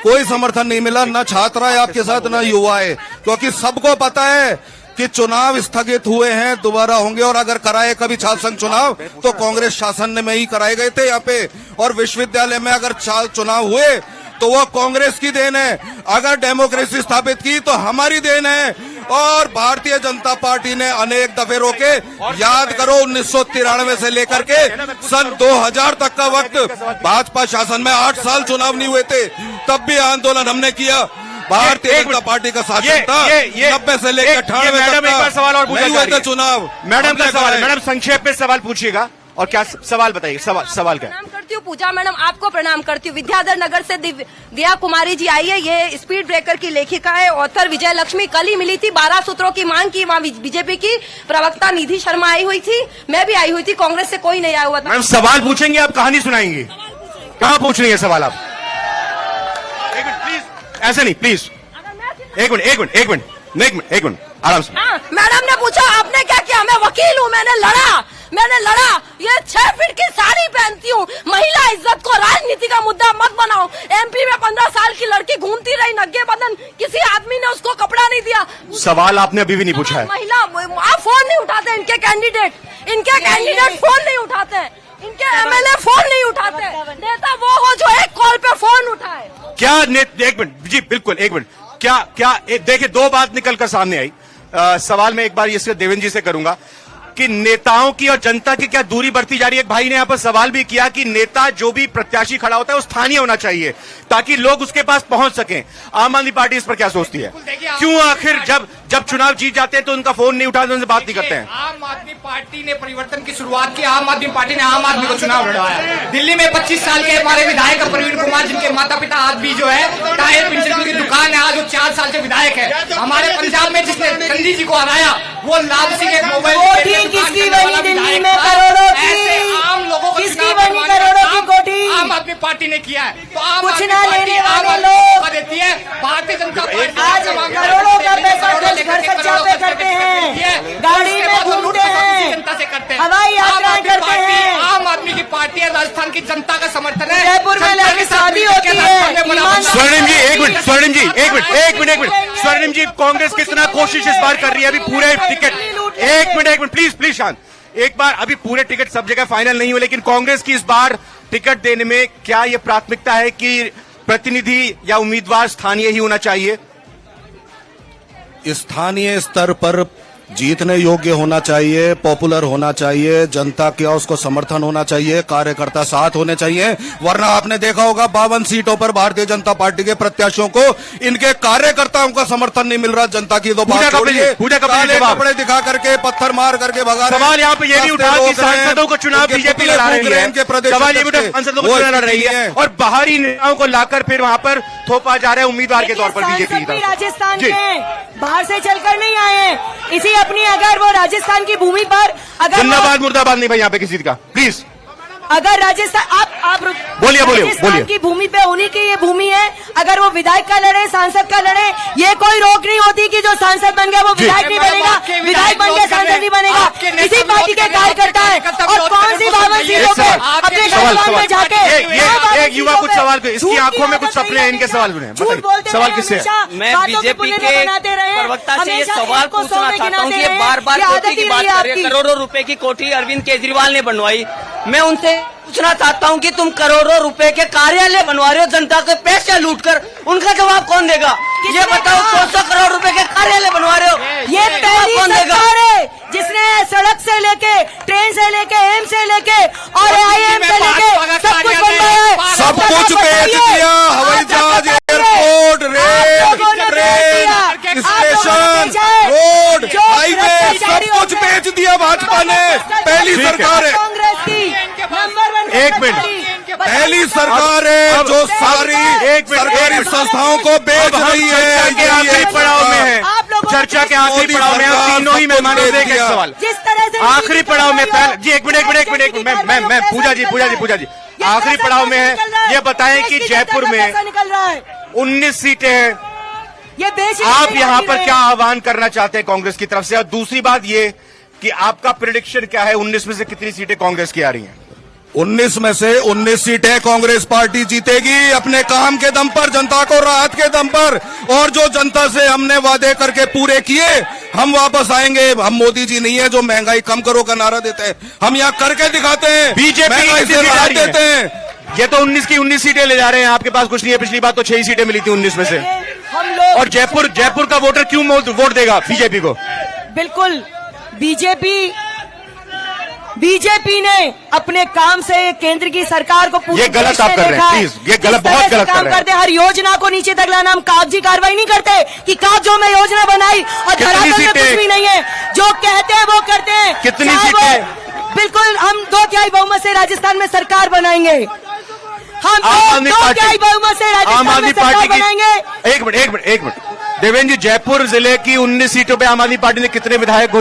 कोई समर्थन नहीं मिला, न छात्र है आपके साथ न युवा है, क्योंकि सबको पता है कि चुनाव स्थगित हुए हैं, दोबारा होंगे, और अगर कराए कभी छात्र संघ चुनाव तो कांग्रेस शासन में ही कराए गए थे यहाँ पे, और विश्वविद्यालय में अगर चुनाव हुए तो वो कांग्रेस की देन है, अगर डेमोक्रेसी स्थापित की तो हमारी देन है, और भारतीय जनता पार्टी ने अनेक दफे रोके। याद करो 1993 से लेकर के सन 2000 तक का वक्त भाजपा शासन में 8 साल चुनाव नहीं हुए थे, तब भी आंदोलन हमने किया, भारतीय जनता पार्टी का शासन था 90 से लेकर 98 मैडम एक बार सवाल और पूछा हुए थे चुनाव। मैडम का सवाल, मैडम संक्षेप में सवाल पूछिएगा और क्या सवाल बताइए, सवाल क्या? प्रणाम करती हूँ पूजा मैडम, आपको प्रणाम करती हूँ। विद्याधर नगर से दिया कुमारी जी आई है, ये स्पीड ब्रेकर की लेखिका है, ऑथर विजय लक्ष्मी। कल ही मिली थी, 12 सूत्रों की मांग की, वहाँ बीजेपी की प्रवक्ता निधि शर्मा आई हुई थी, मैं भी आई हुई थी, कांग्रेस से कोई नहीं आया हुआ था। मैडम सवाल पूछेंगे, आप कहानी सुनाएंगे? कहाँ पूछ रही है सवाल आप? एक मिनट प्लीज, ऐसे नहीं प्लीज, एक मिनट आराम से। मैडम ने पूछा आपने क्या किया, मैं वकील हूँ, मैंने लड़ा, ये 6 फीट की साड़ी पहनती हूँ, महिला इज्जत को राजनीति का मुद्दा मत बनाओ। एमपी में 15 साल की लड़की घूमती रही नंगे बदन, किसी आदमी ने उसको कपड़ा नहीं दिया। सवाल आपने अभी भी नहीं पूछा है। महिला, आप फोन नहीं उठाते, इनके कैंडिडेट फोन नहीं उठाते, इनके एमएलए फोन नहीं उठाते, नेता वो हो जो एक कॉल पे फोन उठाए। क्या एक मिनट जी, बिल्कुल एक मिनट, क्या देखिए 2 बात निकल कर सामने आई। सवाल मैं एक बार ये देवेंद्र जी से करूंगा कि नेताओं की और जनता की क्या दूरी बढ़ती जा रही है। एक भाई ने यहाँ पर सवाल भी किया कि नेता जो भी प्रत्याशी खड़ा होता है वो स्थानीय होना चाहिए ताकि लोग उसके पास पहुंच सकें। आम आदमी पार्टी इस पर क्या सोचती है? क्यों आखिर जब चुनाव जीत जाते हैं तो उनका फोन नहीं उठाते, उनसे बात नहीं करते हैं? आम आदमी पार्टी ने परिवर्तन की शुरुआत की, आम आदमी पार्टी ने आम आदमी को चुनाव लड़वाया। दिल्ली में 25 साल के हमारे विधायक प्रवीण कुमार, जिनके माता पिता आज भी जो है टायर पेंसिल की दुकान है, आज वो 4 साल से विधायक है। हमारे पंजाब में जिसने गांधी जी को हराया वो लाल सिंह मोबाइल किसकी बनी दिल्ली में करोड़ों की, आम लोगों को किसकी बनी करोड़ों की कोठी, आम आदमी पार्टी ने किया है। तो आम कुछ आदमी ना पार्टी लेने आम वाले आदमी लोग को देती है, भारतीय जनता पार्टी आज करोड़ों का पैसा खर्च घर सज्जा पे करते हैं, गाड़ी में घूमते हैं, जनता से करते हैं, हवाई यात्राएं करते हैं। आम आदमी की पार्टी है, राजस्थान की जनता का समर्थन है। जयपुर में लड़की शादी होती है। स्वर्णिम जी एक मिनट, स्वर्णिम जी कांग्रेस कितना कोशिश इस बार कर रही है? अभी पूरे टिकट, एक मिनट प्लीज शांत, एक बार अभी पूरे टिकट सब जगह फाइनल नहीं हुए, लेकिन कांग्रेस की इस बार टिकट देने में क्या ये प्राथमिकता है कि प्रतिनिधि या उम्मीदवार स्थानीय ही होना चाहिए? स्थानीय स्तर पर जीतने योग्य होना चाहिए, पॉपुलर होना चाहिए, जनता का उसको समर्थन होना चाहिए, कार्यकर्ता साथ होने चाहिए। वरना आपने देखा होगा 52 सीटों पर भारतीय जनता पार्टी के प्रत्याशियों को इनके कार्यकर्ताओं का समर्थन नहीं मिल रहा। जनता की तो बात छोड़िए, काले कपड़े दिखा करके पत्थर मार करके भगा रहे हैं। सवाल यहाँ पे ये भी उठा कि सांसदों को चुनाव बीजेपी लड़ा रही है, सवाल ये भी उठा सांसदों को चुनाव लड़ रही है और बाहरी नेताओं को लाकर फिर वहां पर थोपा जा रहा है उम्मीदवार के तौर पर बीजेपी की तरफ। राजस्थान के बाहर से चलकर नहीं आए, इसी अपनी अगर वो राजस्थान की भूमि पर अगर जिंदाबाद मुर्दाबाद नहीं भाई यहाँ पे किसी का, प्लीज अगर राजस्थान आप बोलिए राजस्थान की भूमि पे उन्हीं की ये भूमि है। अगर वो विधायक का लड़े, सांसद का लड़े, ये कोई रोक नहीं होती कि जो सांसद बन गया वो विधायक नहीं बनेगा, विधायक बन गया सांसद नहीं बनेगा। इसी पार्टी के कार्यकर्ता है और कौन सी 52 सीटों पे अपने गठबंधन में जाके एक युवा कुछ सवाल, इसकी आंखों में कुछ सपने हैं, इनके सवाल सुने। सवाल किससे है? मैं बीजेपी के प्रवक्ता से ये सवाल पूछना चाहता हूँ कि ये बार-बार कोठी की बात कर रहे हैं, करोड़ों रुपए की कोठी अरविंद केजरीवाल ने बनवाई। मैं उनसे पूछना चाहता हूं कि तुम करोड़ों रुपए के कार्यालय बनवा रहे हो जनता के पैसे लूटकर, उनका जवाब कौन देगा? ये बताओ, 200 करोड़ रुपए के कार्यालय बनवा रहे हो, ये पहली सरकार है जिसने सड़क से लेके, ट्रेन से लेके, एम से लेके और IIM से लेके सब कुछ बनवाया है। सब कुछ बेच दिया, हवाई जहाज, airport, rail, train, station, road, highway, सब कुछ बेच दिया भाजपा ने। पहली सरकार है, कांग्रेस की नंबर 1 एक मिनट, पहली सरकार है जो सारी सरकारी संस्थाओं को बेच रही है। आखिरी पड़ाव में है, चर्चा के आखिरी पड़ाव में हम तीनों ही मेहमानों से एक सवाल, जिस तरह से आखिरी पड़ाव में जी एक मिनट मैं पूजा जी आखिरी पड़ाव में है। ये बताएं कि जयपुर में 19 सीटें हैं, ये आप यहाँ पर क्या आह्वान करना चाहते हैं कांग्रेस की तरफ से? और दूसरी बात ये कि आपका प्रेडिक्शन क्या है, 19 में से कितनी सीटें कांग्रेस की आ रही हैं? 19 में से 19 सीटें कांग्रेस पार्टी जीतेगी, अपने काम के दम पर, जनता को राहत के दम पर। और जो जनता से हमने वादे करके पूरे किए, हम वापस आएंगे। हम मोदी जी नहीं है जो महंगाई कम करो का नारा देते हैं, हम यहाँ करके दिखाते हैं, महंगाई से राहत देते हैं। ये तो 19 की 19 सीटें ले जा रहे हैं, आपके पास कुछ नहीं है। पिछली बार तो 6 सीटें मिली थी 19 में से। हम लोग और जयपुर का वोटर क्यों वोट देगा बीजेपी को? बिल्कुल बीजेपी ने अपने काम से केंद्र की सरकार को पूरे ये गलत आप कर रहे हैं, प्लीज, ये गलत, बहुत गलत कर रहे हैं। हर योजना को नीचे तक लाना, हम कागजी कार्रवाई नहीं करते कि कागजों में योजना बनाई और धरातल में कुछ भी नहीं है। जो कहते हैं वो करते हैं। कितनी सीटें? बिल्कुल, हम 2/3 बहुमत से राजस्थान में सरकार बनाएंगे। हम 2/3 बहुमत से राजस्थान में सरकार बनाएंगे। एक मिनट देवेंद्र जी, जयपुर जिले की 19 सीटों पे आम आदमी पार्टी ने कितने विधायक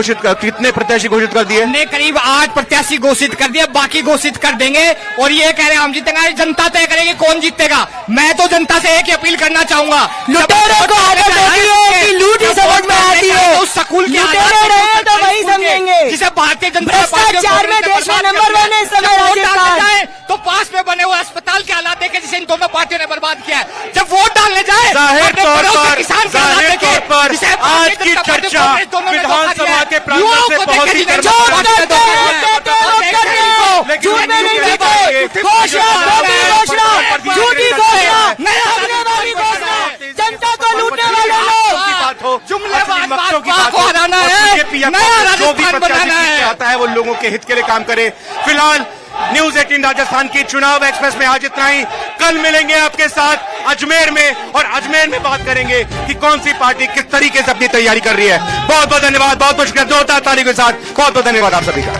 कितने प्रत्याशी घोषित कर दिए? हमने करीब 8 प्रत्याशी घोषित कर दिए, बाकी घोषित कर देंगे। और ये कह रहे हैं हम जीतेंगे, जनता तय करेगी कौन जीतेगा। मैं तो जनता से एक ही अपील करना चाहूंगा, लुटेरों को आदत होती है कि लूट ही समझ में आती है। उस स्कूल की लुटेरे रहे तो वही समझेंगे जिसे भारतीय जनता भ्रष्टाचार में देश में नंबर 1 है इस समय राजस्थान। तो पास में बने हुए अस्पताल के हालात देखे जिसे इन दोनों पार्टियों ने बर्बाद किया है। जब वोट डालने जाए जाहिर तौर किसान पर आज की चर्चा विधानसभा के प्रांगण से बहुत ही जनता को लूटने वाले लोग, जुमलेबाजों की बात हो, जो भी प्रत्याशी चाहता है वो लोगों के हित के लिए काम करे। फिलहाल न्यूज 18 राजस्थान की चुनाव एक्सप्रेस में आज इतना ही। कल मिलेंगे आपके साथ अजमेर में और अजमेर में बात करेंगे कि कौन सी पार्टी किस तरीके से अपनी तैयारी कर रही है। बहुत बहुत धन्यवाद, बहुत बहुत शुक्रिया। जोरदार ताली के साथ बहुत बहुत धन्यवाद आप सभी का।